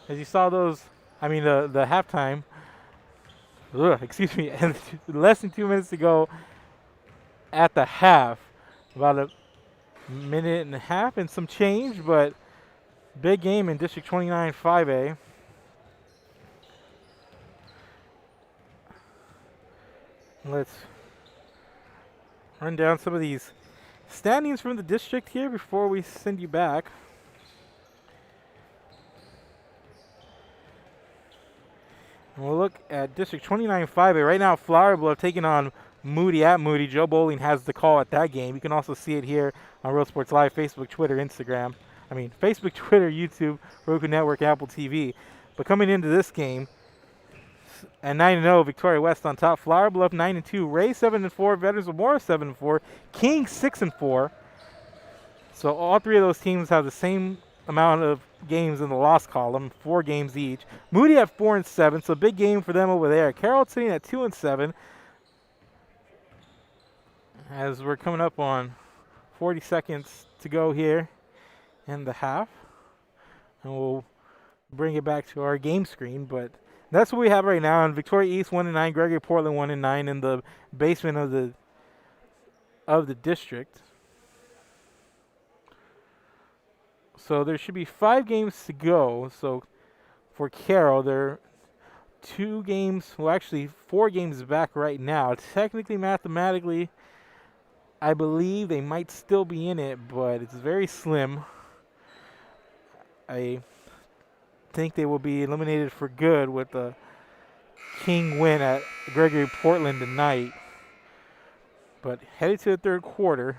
As you saw those, the halftime. Excuse me, and less than 2 minutes to go at the half. About a minute and a half and some change, but big game in District 29 5A. Let's run down some of these standings from the district here before we send you back. And we'll look at District 29 5A. Right now, Flower Bluff taking on Moody at Moody. Joe Bowling has the call at that game. You can also see it here on Real Sports Live, Facebook, Twitter, Instagram. Facebook, Twitter, YouTube, Roku Network, Apple TV. But coming into this game, at 9-0, Victoria West on top. Flower Bluff 9-2. Ray 7-4. Veterans Memorial 7-4. King 6-4. So all 3 of those teams have the same amount of games in the loss column, 4 games each. Moody at 4-7, so big game for them over there. Carroll sitting at 2-7. As we're coming up on 40 seconds to go here in the half, and we'll bring it back to our game screen, but that's what we have right now. In Victoria East 1-9, Gregory Portland 1-9 in the basement of the district. So there should be 5 games to go. So for Carroll, they're 2 games, well actually 4 games back right now. Technically, mathematically, I believe they might still be in it, but it's very slim. I think they will be eliminated for good with the King win at Gregory Portland tonight. But headed to the third quarter.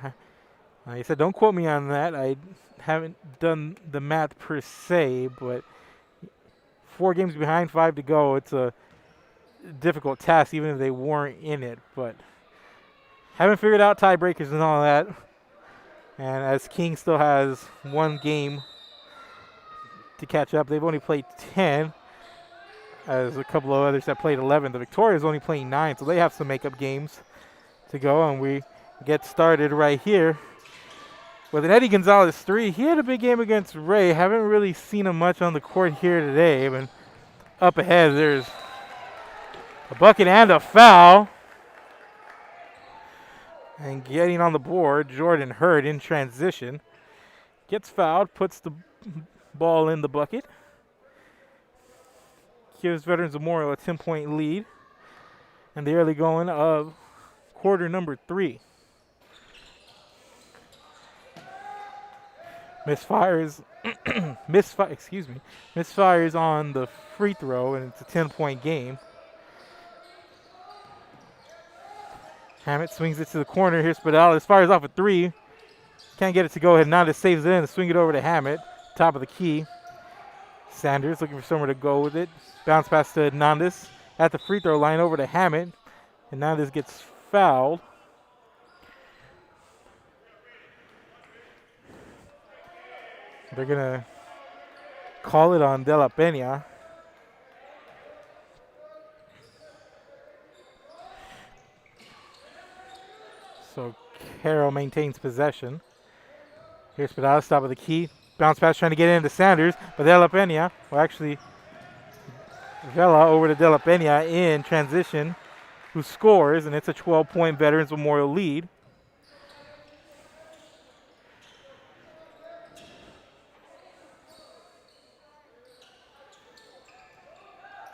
Like I said, don't quote me on that. I haven't done the math per se, but 4 games behind, 5 to go. It's a difficult task, even if they weren't in it. But haven't figured out tiebreakers and all that. And as King still has 1 game to catch up, they've only played 10. as a couple of others that played 11. The Victoria is only playing 9, so they have some makeup games to go, and we get started right here with an Eddie Gonzalez 3. He had a big game against Ray. Haven't really seen him much on the court here today, but up ahead there's a bucket and a foul. And getting on the board, Jordan Hurd in transition. Gets fouled, puts the ball in the bucket. Gives Veterans Memorial a 10-point lead. And the early going of quarter number 3. Misfires on the free throw, and it's a 10-point game. Hammett swings it to the corner. Here's Spadalis. Fires off a 3. Can't get it to go. Hernandez saves it in. Swing it over to Hammett. Top of the key. Sanders looking for somewhere to go with it. Bounce pass to Hernandez at the free throw line over to Hammett. Hernandez gets fouled. They're going to call it on De La Peña. So Carroll maintains possession. Here's Spadalis, top of the key. Bounce pass trying to get into Sanders, but De La Peña, well actually Vela over to De La Peña in transition, who scores, and it's a 12-point Veterans Memorial lead.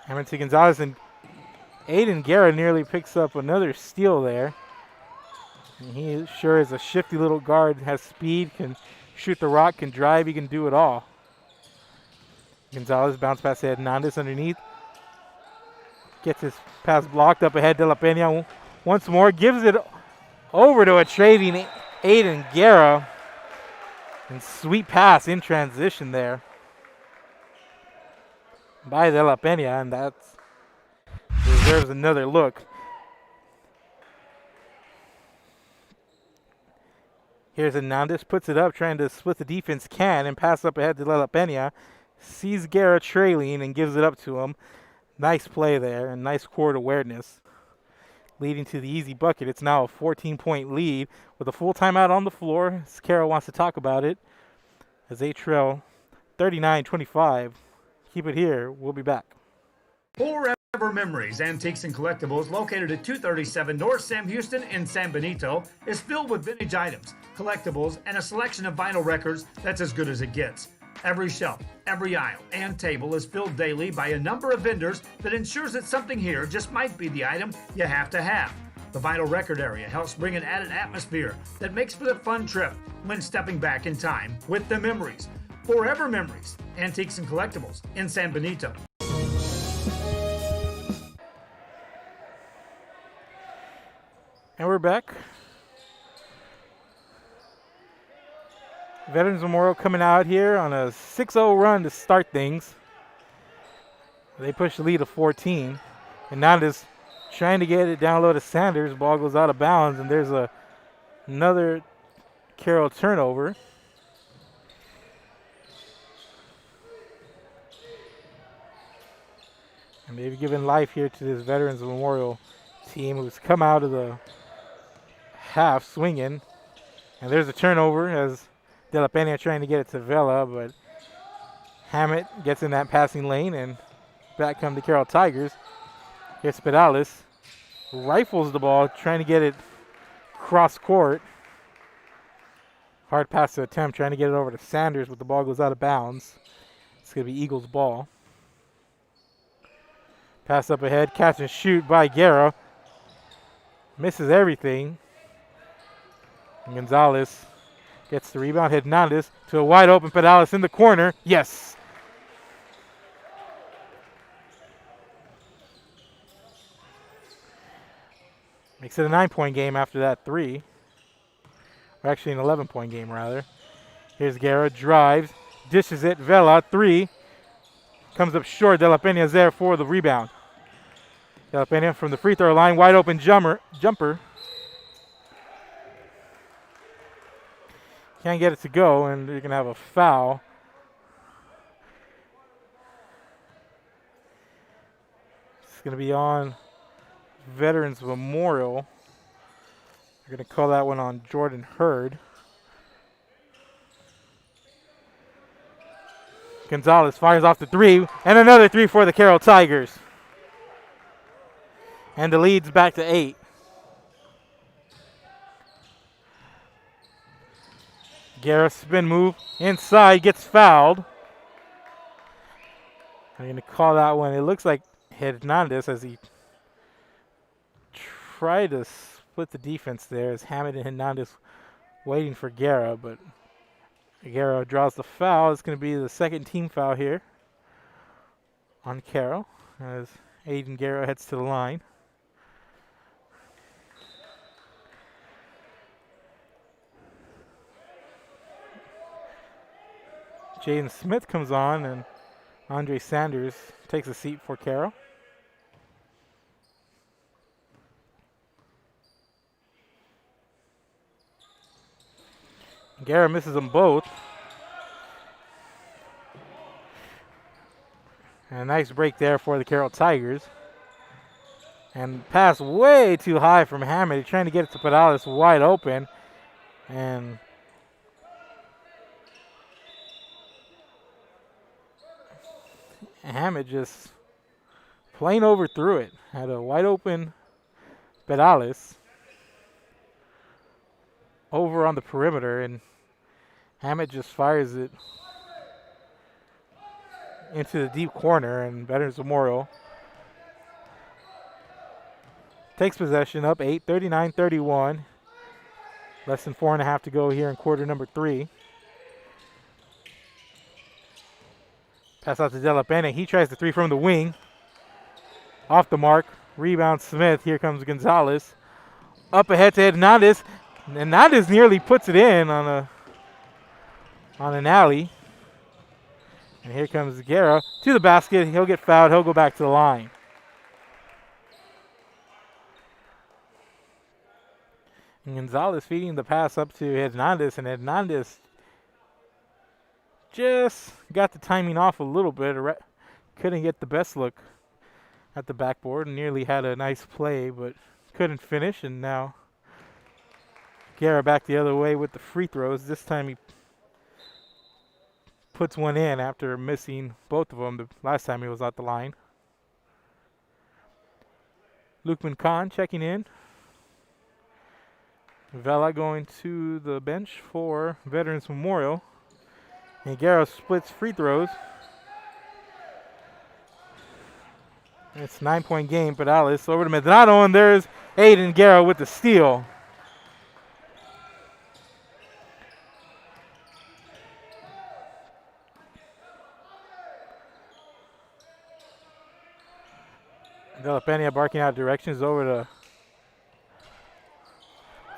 Hammond to Gonzalez, and Aiden Guerra nearly picks up another steal there. And he sure is a shifty little guard, has speed, can shoot the rock, can drive, he can do it all. Gonzalez bounce pass to Hernandez underneath. Gets his pass blocked up ahead. De La Peña once more gives it over to a trading Aiden Guerra. And sweet pass in transition there by De La Peña, and that deserves another look. Here's Hernandez, puts it up, trying to split the defense, and pass up ahead to De La Peña. Sees Guerra trailing and gives it up to him. Nice play there and nice court awareness, leading to the easy bucket. It's now a 14-point lead with a full timeout on the floor. As Carroll wants to talk about it as they trail 39-25. Keep it here. We'll be back. Forever Memories, Antiques and Collectibles, located at 237 North Sam Houston in San Benito, is filled with vintage items, collectibles, and a selection of vinyl records that's as good as it gets. Every shelf, every aisle, and table is filled daily by a number of vendors that ensures that something here just might be the item you have to have. The vinyl record area helps bring an added atmosphere that makes for a fun trip when stepping back in time with the memories. Forever Memories, Antiques and Collectibles in San Benito. And we're back. Veterans Memorial coming out here on a 6-0 run to start things. They push the lead to 14. And now just trying to get it down low to Sanders. Ball goes out of bounds, and there's another Carroll turnover. And they've given life here to this Veterans Memorial team who's come out of the half swinging. And there's a turnover as De La Peña trying to get it to Vela, but Hammett gets in that passing lane, and back come the Carroll Tigers. Here's Spadalis. Rifles the ball, trying to get it cross court. Hard pass to attempt, trying to get it over to Sanders, but the ball goes out of bounds. It's going to be Eagles ball. Pass up ahead, catch and shoot by Guerra. Misses everything. And Gonzalez gets the rebound. Hernandez to a wide open Spadalis in the corner. Yes. Makes it a 9-point game after that 3. Or actually an 11-point game, rather. Here's Guerra, drives, dishes it. Vela, 3. Comes up short. De La Peña's there for the rebound. De La Peña from the free throw line, wide open jumper. Can't get it to go, and you're going to have a foul. going to be on Veterans Memorial. They're going to call that one on Jordan Hurd. Gonzalez fires off the 3, and another 3 for the Carroll Tigers. And the lead's back to 8. Guerra spin move inside, gets fouled. I'm going to call that one. It looks like Hernandez as he tried to split the defense there as Hammond and Hernandez waiting for Guerra, but Guerra draws the foul. It's going to be the second team foul here on Carroll as Aiden Guerra heads to the line. Jaden Smith comes on, and Andre Sanders takes a seat for Carroll. Guerra misses them both. And a nice break there for the Carroll Tigers. And pass way too high from Hammond. He's trying to get it to Pedales wide open. And Hammond just plain overthrew it. Had a wide open Pedales over on the perimeter, and Hammond just fires it into the deep corner, and Veterans Memorial takes possession up 8, 39-31. Less than 4.5 to go here in quarter number 3. Pass out to De La Pena. He tries the 3 from the wing. Off the mark. Rebound Smith. Here comes Gonzalez. Up ahead to Hernandez. Hernandez nearly puts it in on an alley. And here comes Guerra to the basket. He'll get fouled. He'll go back to the line. And Gonzalez feeding the pass up to Hernandez, and Hernandez just got the timing off a little bit. Couldn't get the best look at the backboard. Nearly had a nice play, but couldn't finish. And now Guerra back the other way with the free throws. This time he puts one in after missing both of them the last time he was at the line. Lukman Khan checking in. Vela going to the bench for Veterans Memorial. And Guerra splits free throws. It's a 9-point game, Pedales over to Medrano, and there's Aiden Guerra with the steal. De La Pena barking out directions over to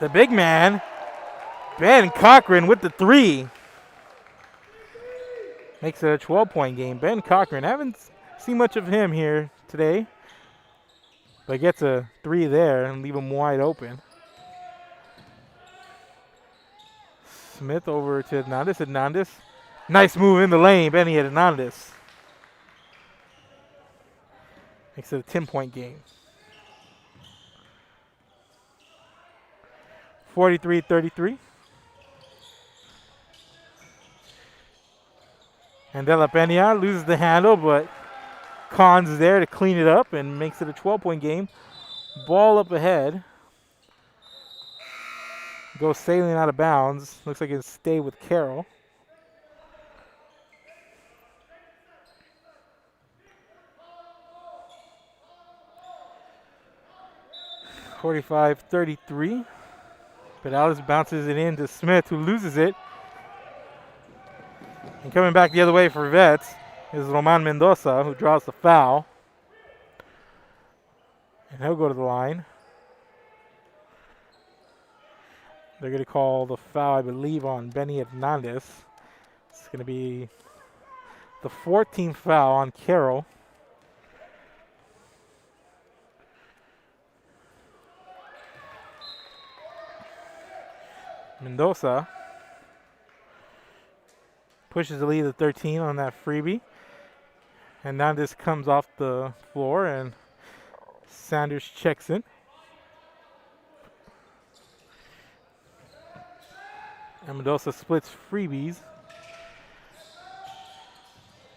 the big man, Ben Cochran with the 3. Makes it a 12-point game. Ben Cochran, haven't seen much of him here today, but gets a 3 there and leave him wide open. Smith over to Hernandez. Hernandez, nice move in the lane. Benny Hernandez. Makes it a 10-point game. 43-33. And De La Pena loses the handle, but Khan's there to clean it up and makes it a 12-point game. Ball up ahead. Goes sailing out of bounds. Looks like it'll stay with Carroll. (45-33). Pedales bounces it in to Smith, who loses it. And coming back the other way for Vets is Roman Mendoza, who draws the foul. And he'll go to the line. They're going to call the foul, I believe, on Benny Hernandez. It's going to be the 14th foul on Carroll. Mendoza pushes the lead to 13 on that freebie. And now this comes off the floor, and Sanders checks in. And Mendoza splits freebies.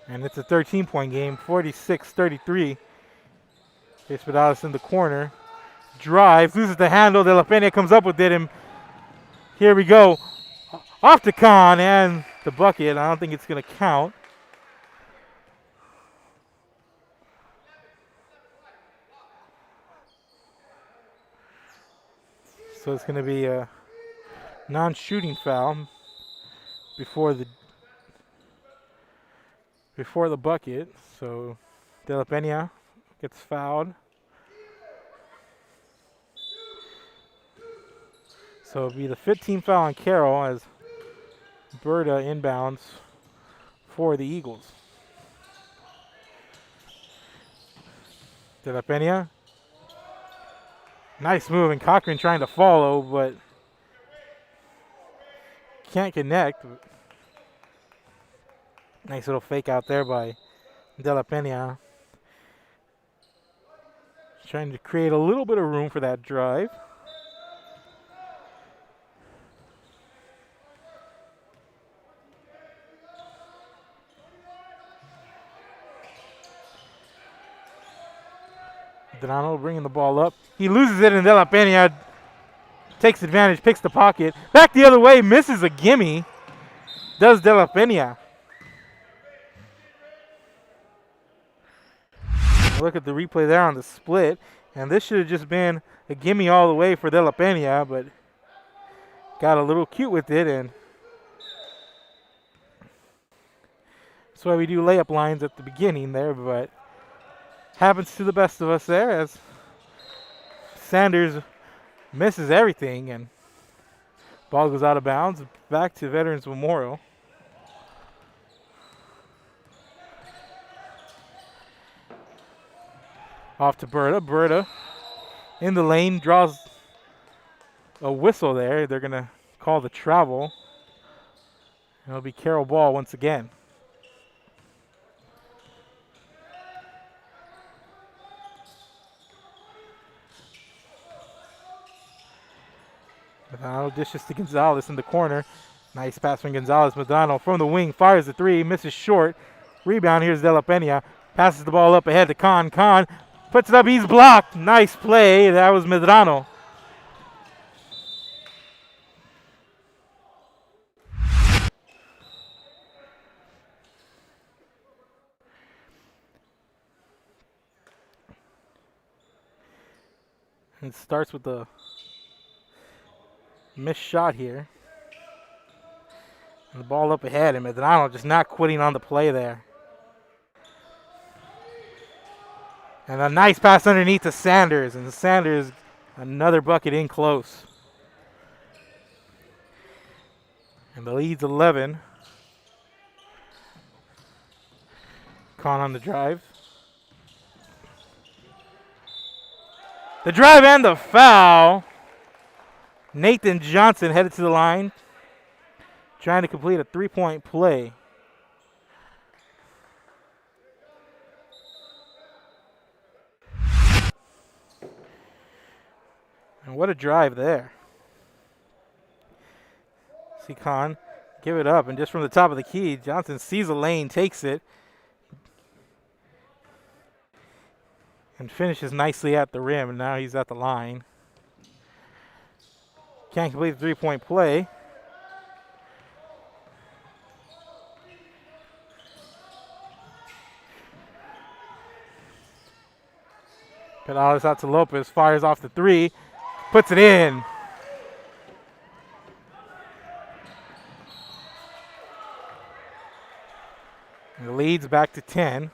And it's a 13-point game, 46-33. Espadalis in the corner. Drives, loses the handle. De La Pena comes up with it. And here we go. Off to Khan and the bucket. I don't think it's going to count. So it's going to be a non-shooting foul before the bucket. So De La Pena gets fouled. So it'll be the 15th foul on Carroll as Berta inbounds for the Eagles. De La Pena. Nice move, and Cochran trying to follow, but can't connect. Nice little fake out there by De La Pena. Trying to create a little bit of room for that drive. Donald bringing the ball up. He loses it, and De La Pena takes advantage, picks the pocket. Back the other way, misses a gimme. Does De La Pena. Look at the replay there on the split. And this should have just been a gimme all the way for De La Pena, but got a little cute with it. And that's why we do layup lines at the beginning there, but happens to the best of us there as Sanders misses everything and ball goes out of bounds. Back to Veterans Memorial. Off to Berta. Berta in the lane draws a whistle there. They're going to call the travel. It'll be Carroll ball once again. Medrano dishes to Gonzalez in the corner. Nice pass from Gonzalez. Medrano from the wing fires the three, misses short. Rebound, here's De La Pena. Passes the ball up ahead to Khan. Khan puts it up, he's blocked. Nice play, that was Medrano. It starts with the missed shot here. And the ball up ahead, and Medrano just not quitting on the play there. And a nice pass underneath to Sanders, and Sanders another bucket in close. And the lead's 11. Khan on the drive. The drive and the foul. Nathan Johnson headed to the line, trying to complete a three-point play. And what a drive there. See Khan give it up, and just from the top of the key, Johnson sees a lane, takes it, and finishes nicely at the rim, and now he's at the line. Can't complete the three-point play. Pedales out to Lopez, fires off the three, puts it in. And the lead's back to 10.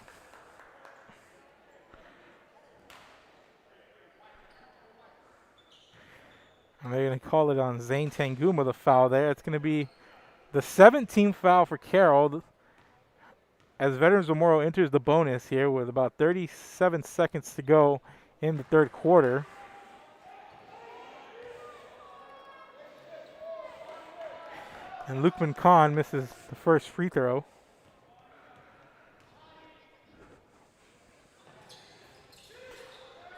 And they're going to call it on Zane Tanguma, the foul there. It's going to be the 17th foul for Carroll as Veterans Memorial enters the bonus here with about 37 seconds to go in the third quarter. And Lukman Khan misses the first free throw.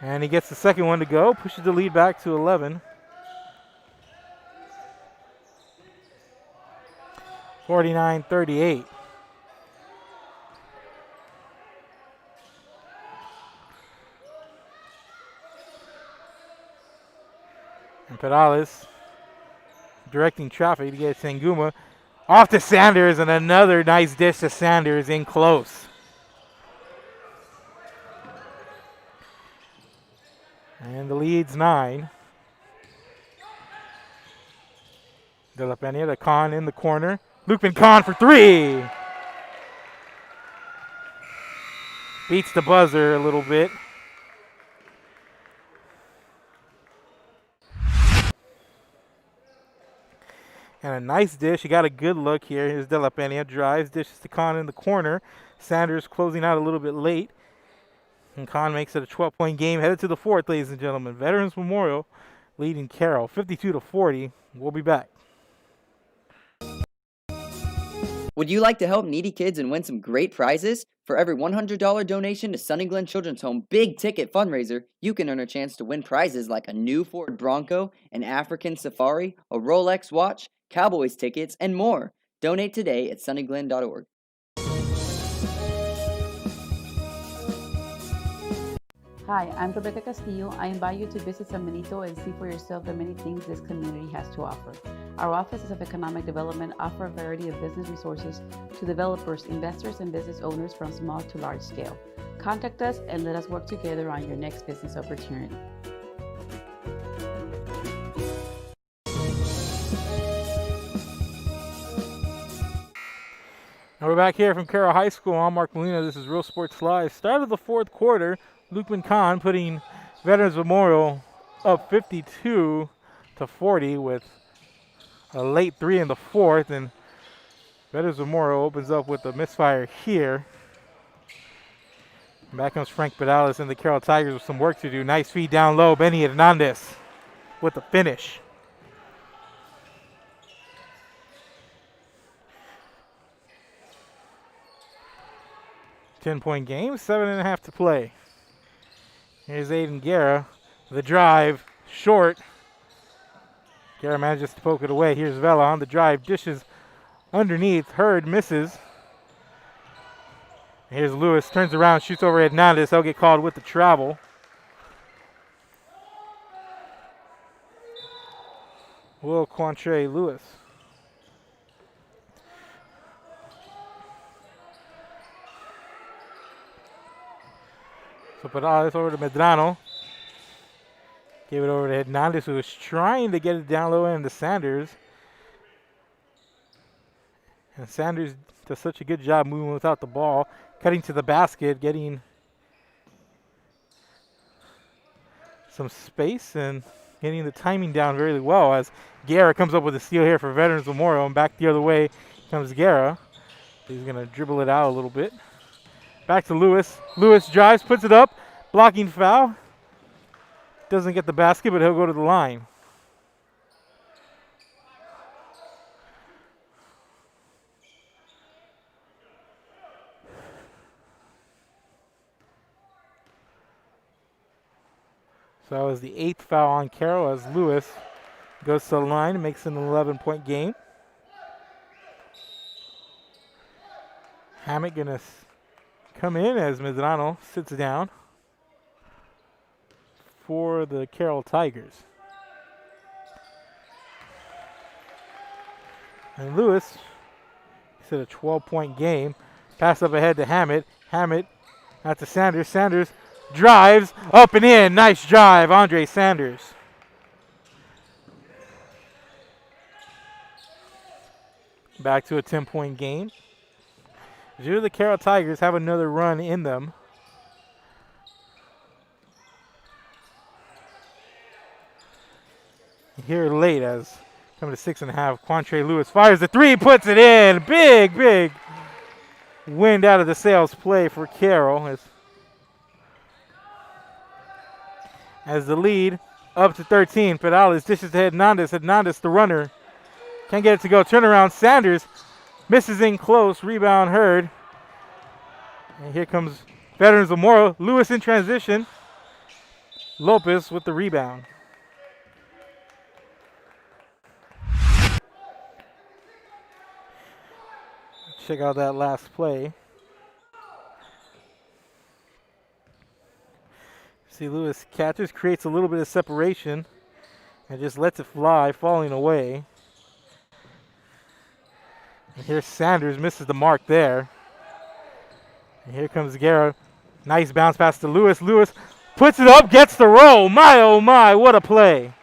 And he gets the second one to go, pushes the lead back to 11. 49-38. And Perales directing traffic to get Sanguma off to Sanders, and another nice dish to Sanders in close. And the lead's 9. De La Pena to Khan in the corner. Lukman Khan for 3. Beats the buzzer a little bit. And a nice dish. He got a good look here. Here's De La Pena. Drives, dishes to Khan in the corner. Sanders closing out a little bit late. And Khan makes it a 12-point game. Headed to the fourth, ladies and gentlemen. Veterans Memorial leading Carroll 52-40. We'll be back. Would you like to help needy kids and win some great prizes? For every $100 donation to Sunny Glen Children's Home Big Ticket Fundraiser, you can earn a chance to win prizes like a new Ford Bronco, an African Safari, a Rolex watch, Cowboys tickets, and more. Donate today at sunnyglen.org. Hi, I'm Rebecca Castillo. I invite you to visit San Benito and see for yourself the many things this community has to offer. Our offices of economic development offer a variety of business resources to developers, investors, and business owners from small to large scale. Contact us and let us work together on your next business opportunity. Now we're back here from Carroll High School. I'm Mark Molina. This is Real Sports Live. Start of the fourth quarter. Lukman Khan putting Veterans Memorial up 52-40 with a late 3 in the fourth, and Veterans Memorial opens up with a misfire here. Back comes Frank Perales and the Carroll Tigers with some work to do. Nice feed down low. Benny Hernandez with the finish. Ten-point game, 7.5 to play. Here's Aiden Guerra. The drive, short. Guerra manages to poke it away. Here's Vela on the drive, dishes underneath. Hurd misses. Here's Lewis, turns around, shoots over Hernandez. He'll get called with the travel. Will Quantre Lewis. So Perales over to Medrano. Gave it over to Hernandez, who was trying to get it down low end to Sanders. And Sanders does such a good job moving without the ball. Cutting to the basket, getting some space and getting the timing down very well as Guerra comes up with a steal here for Veterans Memorial. And back the other way comes Guerra. He's going to dribble it out a little bit. Back to Lewis. Lewis drives, puts it up. Blocking foul. Doesn't get the basket, but he'll go to the line. So that was the 8th foul on Carroll as Lewis goes to the line and makes an 11-point game. Hammett going to come in as Medrano sits down for the Carroll Tigers. And Lewis, he's at a 12-point game. Pass up ahead to Hammett. Hammett out to Sanders. Sanders drives up and in. Nice drive, Andre Sanders. Back to a 10-point game. Here the Carroll Tigers have another run in them. Here late as coming to 6.5. Quantre Lewis fires the 3, puts it in. Big wind out of the sails play for Carroll as the lead up to 13. Perales dishes to Hernandez. Hernandez, the runner, can't get it to go. Turnaround. Sanders misses in close. Rebound Hurd. And here comes Veterans Memorial. Lewis in transition. Lopez with the rebound. Check out that last play. See, Lewis catches, creates a little bit of separation, and just lets it fly, falling away. And here's Sanders, misses the mark there. And here comes Guerra. Nice bounce pass to Lewis. Lewis puts it up, gets the roll. My, oh my, what a play.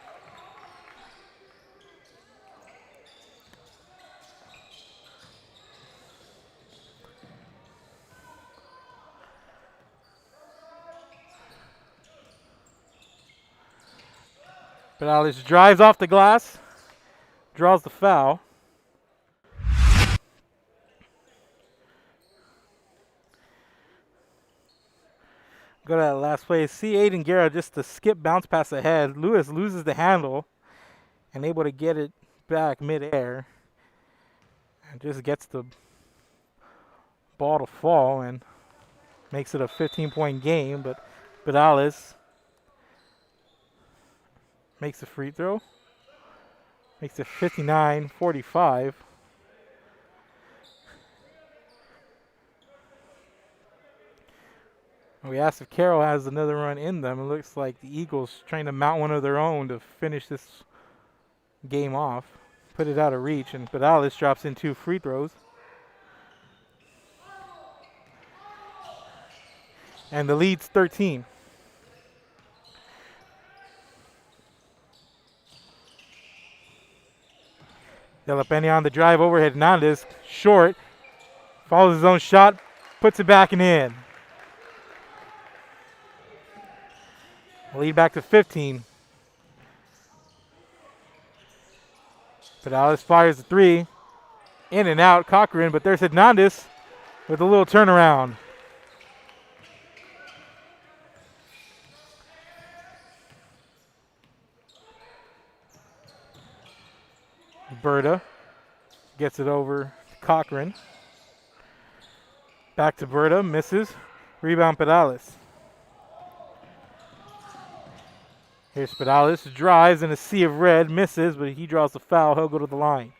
Perales drives off the glass, draws the foul. Go to that last play. See Aiden Guerra just to skip bounce pass ahead. Lewis loses the handle and able to get it back midair. And just gets the ball to fall and makes it a 15-point game. But Perales makes a free throw. Makes it 59-45. We asked if Carroll has another run in them. It looks like the Eagles trying to mount one of their own to finish this game off. Put it out of reach, and Perales drops in 2 free throws. And the lead's 13. De La Pena on the drive overhead. Hernandez, short, follows his own shot, puts it back and in. Lead back to 15. Perales fires the 3. In and out, Cochran, but there's Hernandez with a little turnaround. Berta gets it over to Cochran. Back to Berta, misses. Rebound Perales. Here's Perales, drives in a sea of red, misses, but he draws the foul. He'll go to the line.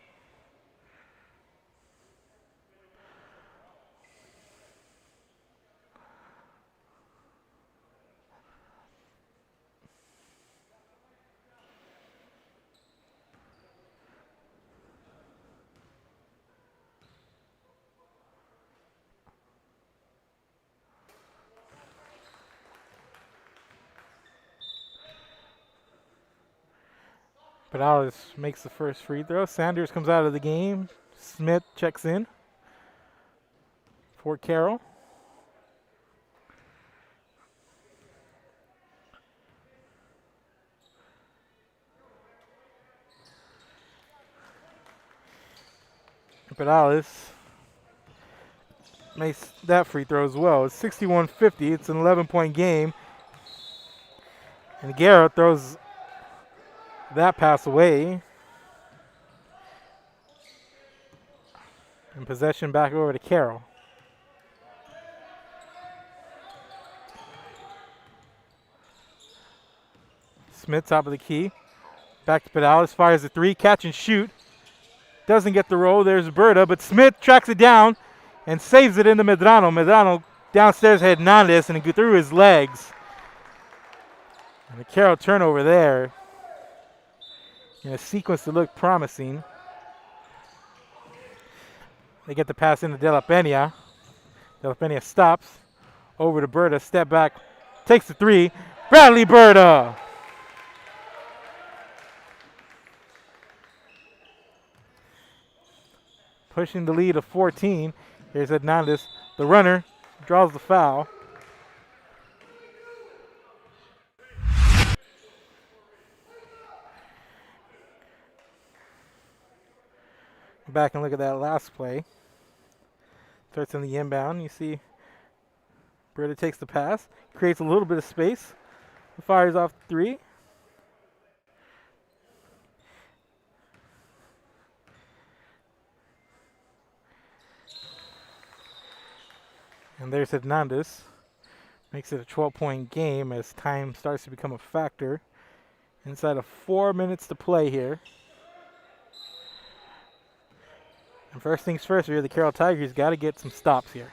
Perales makes the first free throw. Sanders comes out of the game. Smith checks in for Carroll. Perales makes that free throw as well. It's 61-50. It's an 11-point game. And Guerra throws that pass away. And possession back over to Carroll. Smith top of the key. Back to Perales, fires the 3, catch and shoot. Doesn't get the roll, there's Berta, but Smith tracks it down and saves it into Medrano. Medrano downstairs had Hernandez and through his legs. And the Carroll turnover there. In a sequence that looked promising. They get the pass into De La Pena. De La Pena stops. Over to Berta, step back, takes the 3. Bradley Berta! Pushing the lead to 14. Here's Hernandez. The runner draws the foul. Back and look at that last play. Starts in the inbound. You see Berta takes the pass, creates a little bit of space, fires off 3. And there's Hernandez. Makes it a 12-point game as time starts to become a factor. Inside of 4 minutes to play here. And first things first, here the Carroll Tigers got to get some stops here.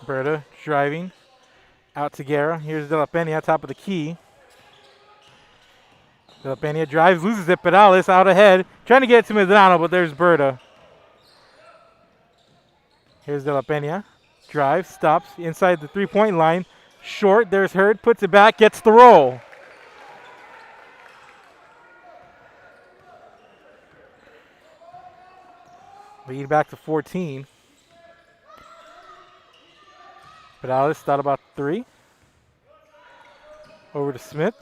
Berta driving out to Guerra. Here's De La Peña, top of the key. De La Peña drives, loses it. Perales out ahead, trying to get it to Medrano, but there's Berta. Here's De La Peña. Drives, stops inside the three-point line. Short, there's Hurd, puts it back, gets the roll. Lead back to 14. Perales thought about 3. Over to Smith.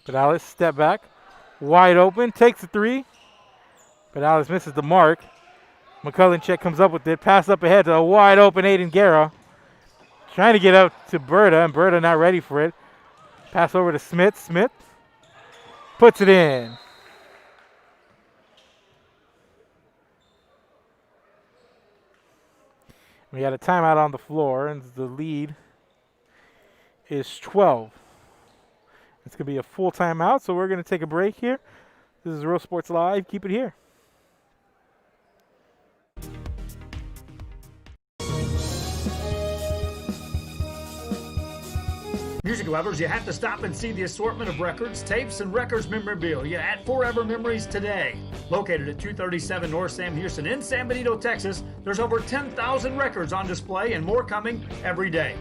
Perales step back. Wide open, takes the 3. Perales misses the mark. McCullencheck comes up with it. Pass up ahead to a wide open Aiden Guerra. Trying to get out to Berta, and Berta not ready for it. Pass over to Smith. Smith puts it in. We got a timeout on the floor, and the lead is 12. It's going to be a full timeout, so we're going to take a break here. This is Real Sports Live. Keep it here. Music lovers, you have to stop and see the assortment of records, tapes, and records memorabilia at Forever Memories today. Located at 237 North Sam Houston in San Benito, Texas, there's over 10,000 records on display and more coming every day.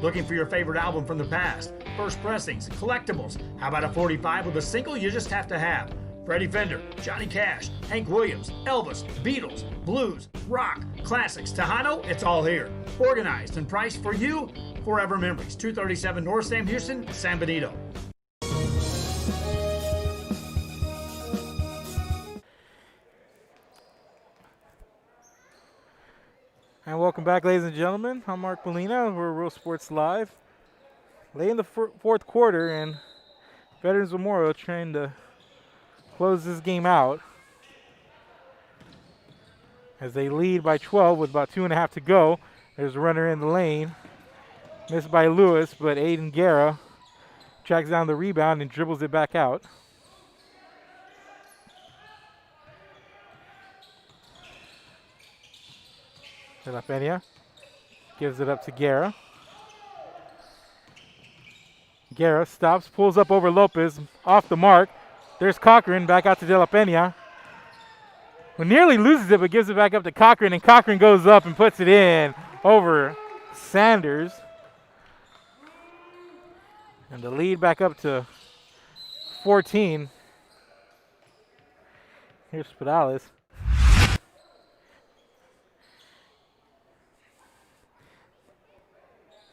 Looking for your favorite album from the past, first pressings, collectibles? How about a 45 with a single you just have to have? Freddie Fender, Johnny Cash, Hank Williams, Elvis, Beatles, blues, rock, classics, Tejano, it's all here. Organized and priced for you. Forever Memories, 237 North Sam Houston, San Benito. And welcome back, ladies and gentlemen. I'm Mark Molina. We're Real Sports Live. Late in the fourth quarter, and Veterans Memorial trying to close this game out as they lead by 12 with about 2.5 to go. There's a runner in the lane. Missed by Lewis, but Aiden Guerra tracks down the rebound and dribbles it back out. De La Peña gives it up to Guerra. Guerra stops, pulls up over Lopez, off the mark. There's Cochran, back out to De La Peña. Who nearly loses it, but gives it back up to Cochran, and Cochran goes up and puts it in over Sanders. And the lead back up to 14. Here's Spadalis.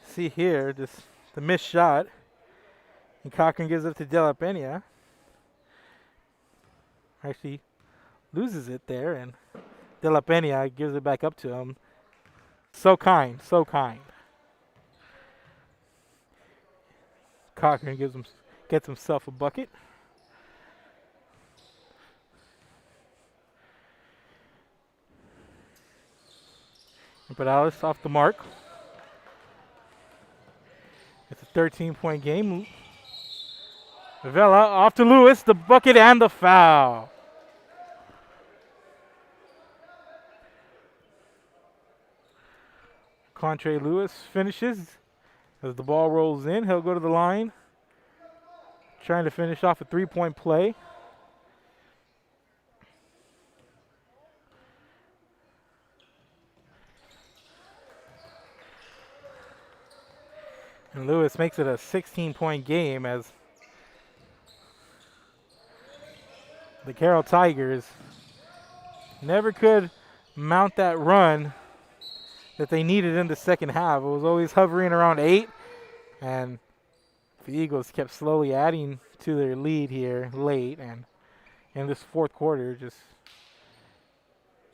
See here, just the missed shot. And Cochran gives it to De La Peña. Actually loses it there, and De La Peña gives it back up to him. So kind, so kind. Cochran gets himself a bucket. And Perales off the mark. It's a 13-point game. Vela off to Lewis, the bucket and the foul. Contre Lewis finishes. As the ball rolls in, he'll go to the line. Trying to finish off a 3-point play. And Lewis makes it a 16-point game as the Carroll Tigers never could mount that run that they needed in the second half. It was always hovering around 8, and the Eagles kept slowly adding to their lead here late, and in this fourth quarter just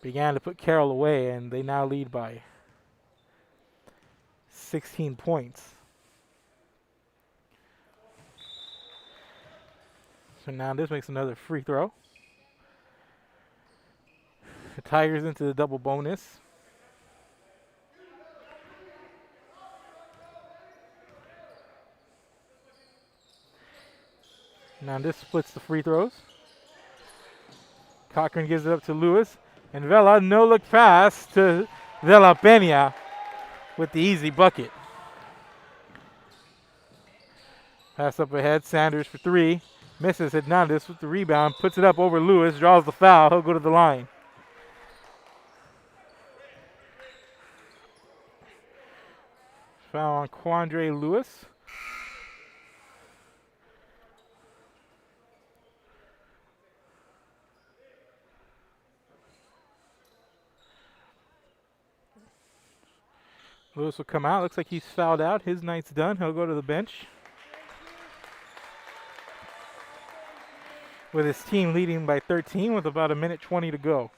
began to put Carroll away, and they now lead by 16 points. Hernandez makes another free throw. The Tigers into the double bonus. Hernandez splits the free throws. Cochran gives it up to Lewis. And Vela, no-look pass to De La Pena with the easy bucket. Pass up ahead, Sanders for three. Misses Hernandez with the rebound, puts it up over Lewis, draws the foul. He'll go to the line. Foul on Quandre Lewis. Lewis will come out. Looks like he's fouled out. His night's done. He'll go to the bench. With his team leading by 13 with about 1:20 to go.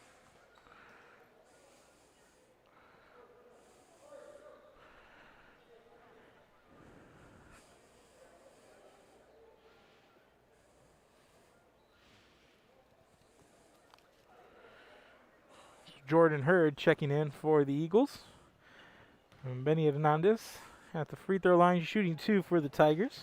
Jordan Hurd checking in for the Eagles. And Benny Hernandez at the free throw line shooting 2 for the Tigers.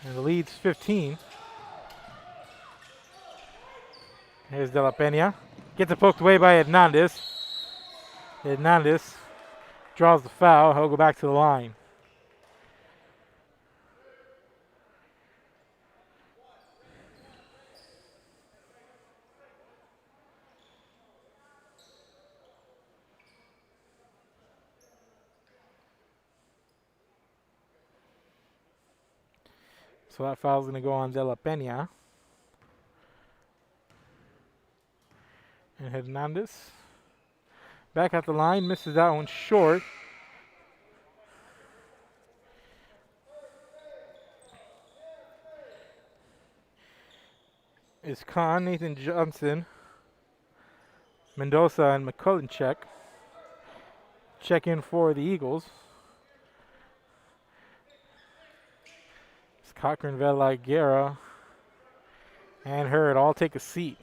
And the lead's 15. Here's De La Pena. Gets it poked away by Hernandez. Hernandez draws the foul. He'll go back to the line. So that foul's going to go on De La Pena. And Hernandez back at the line, misses that one short. Is Khan, Nathan Johnson, Mendoza, and McCullen check in for the Eagles. It's Cochran, Vela, Guerra, and Hurd all take a seat.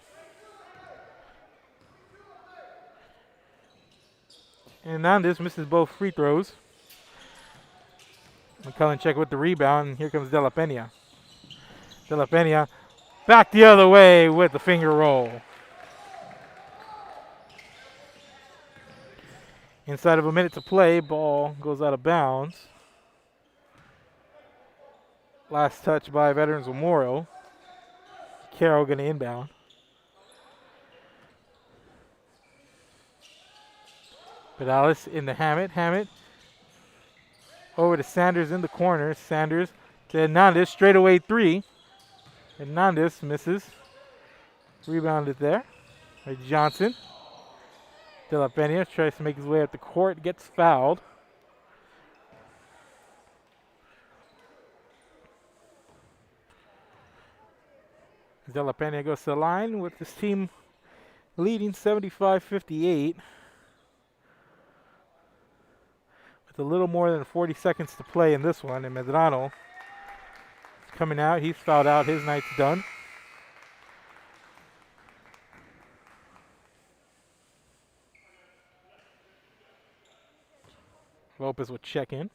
And Hernandez misses both free throws. McCullen check with the rebound, and here comes De La Pena. De La Pena back the other way with the finger roll. Inside of 1 minute to play, ball goes out of bounds. Last touch by Veterans Memorial. Carroll going to inbound. Pedales in the Hammett over to Sanders in the corner. Sanders to Hernandez, straightaway 3. Hernandez misses. Rebounded there by Johnson. De La Pena tries to make his way up the court, gets fouled. De La Pena goes to the line with his team leading 75-58. With a little more than 40 seconds to play in this one, and Medrano coming out. He's fouled out. His night's done. Lopez will check in.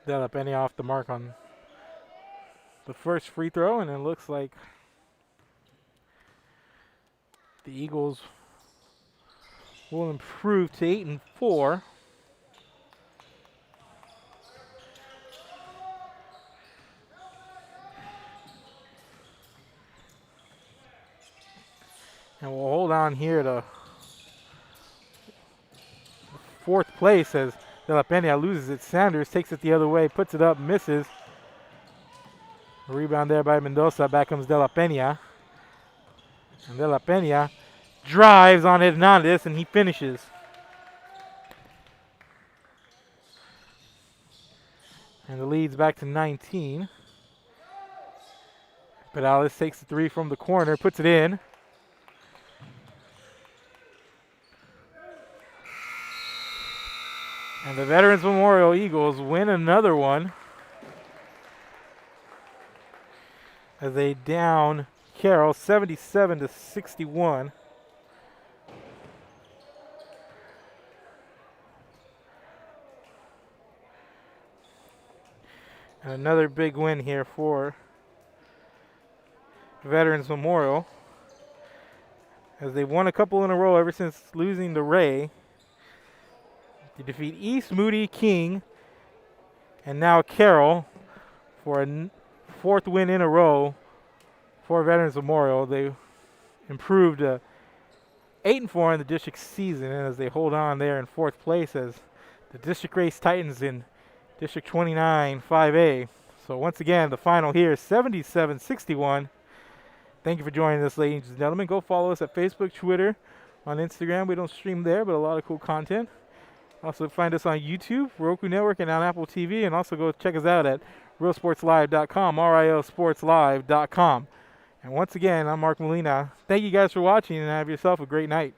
De La Pena off the mark on the first free throw, and it looks like the Eagles will improve to 8-4. And we'll hold on here to 4th place as De La Pena loses it. Sanders takes it the other way, puts it up, misses. Rebound there by Mendoza. Back comes De La Pena. And De La Pena drives on Hernandez, and he finishes. And the lead's back to 19. Perales takes the three from the corner, puts it in. And the Veterans Memorial Eagles win another one as they down Carroll 77-61. And another big win here for Veterans Memorial as they've won a couple in a row ever since losing to Ray. They defeat East, Moody, King, and now Carroll for a fourth win in a row for Veterans Memorial. They improved 8-4 in the district season as they hold on there in fourth place as the district race tightens in District 29 5A. So once again, the final here is 77-61. Thank you for joining us, ladies and gentlemen. Go follow us at Facebook, Twitter, on Instagram. We don't stream there, but a lot of cool content. Also find us on YouTube, Roku Network, and on Apple TV. And also go check us out at RealSportsLive.com, RIOSportsLive.com. And once again, I'm Mark Molina. Thank you guys for watching, and have yourself a great night.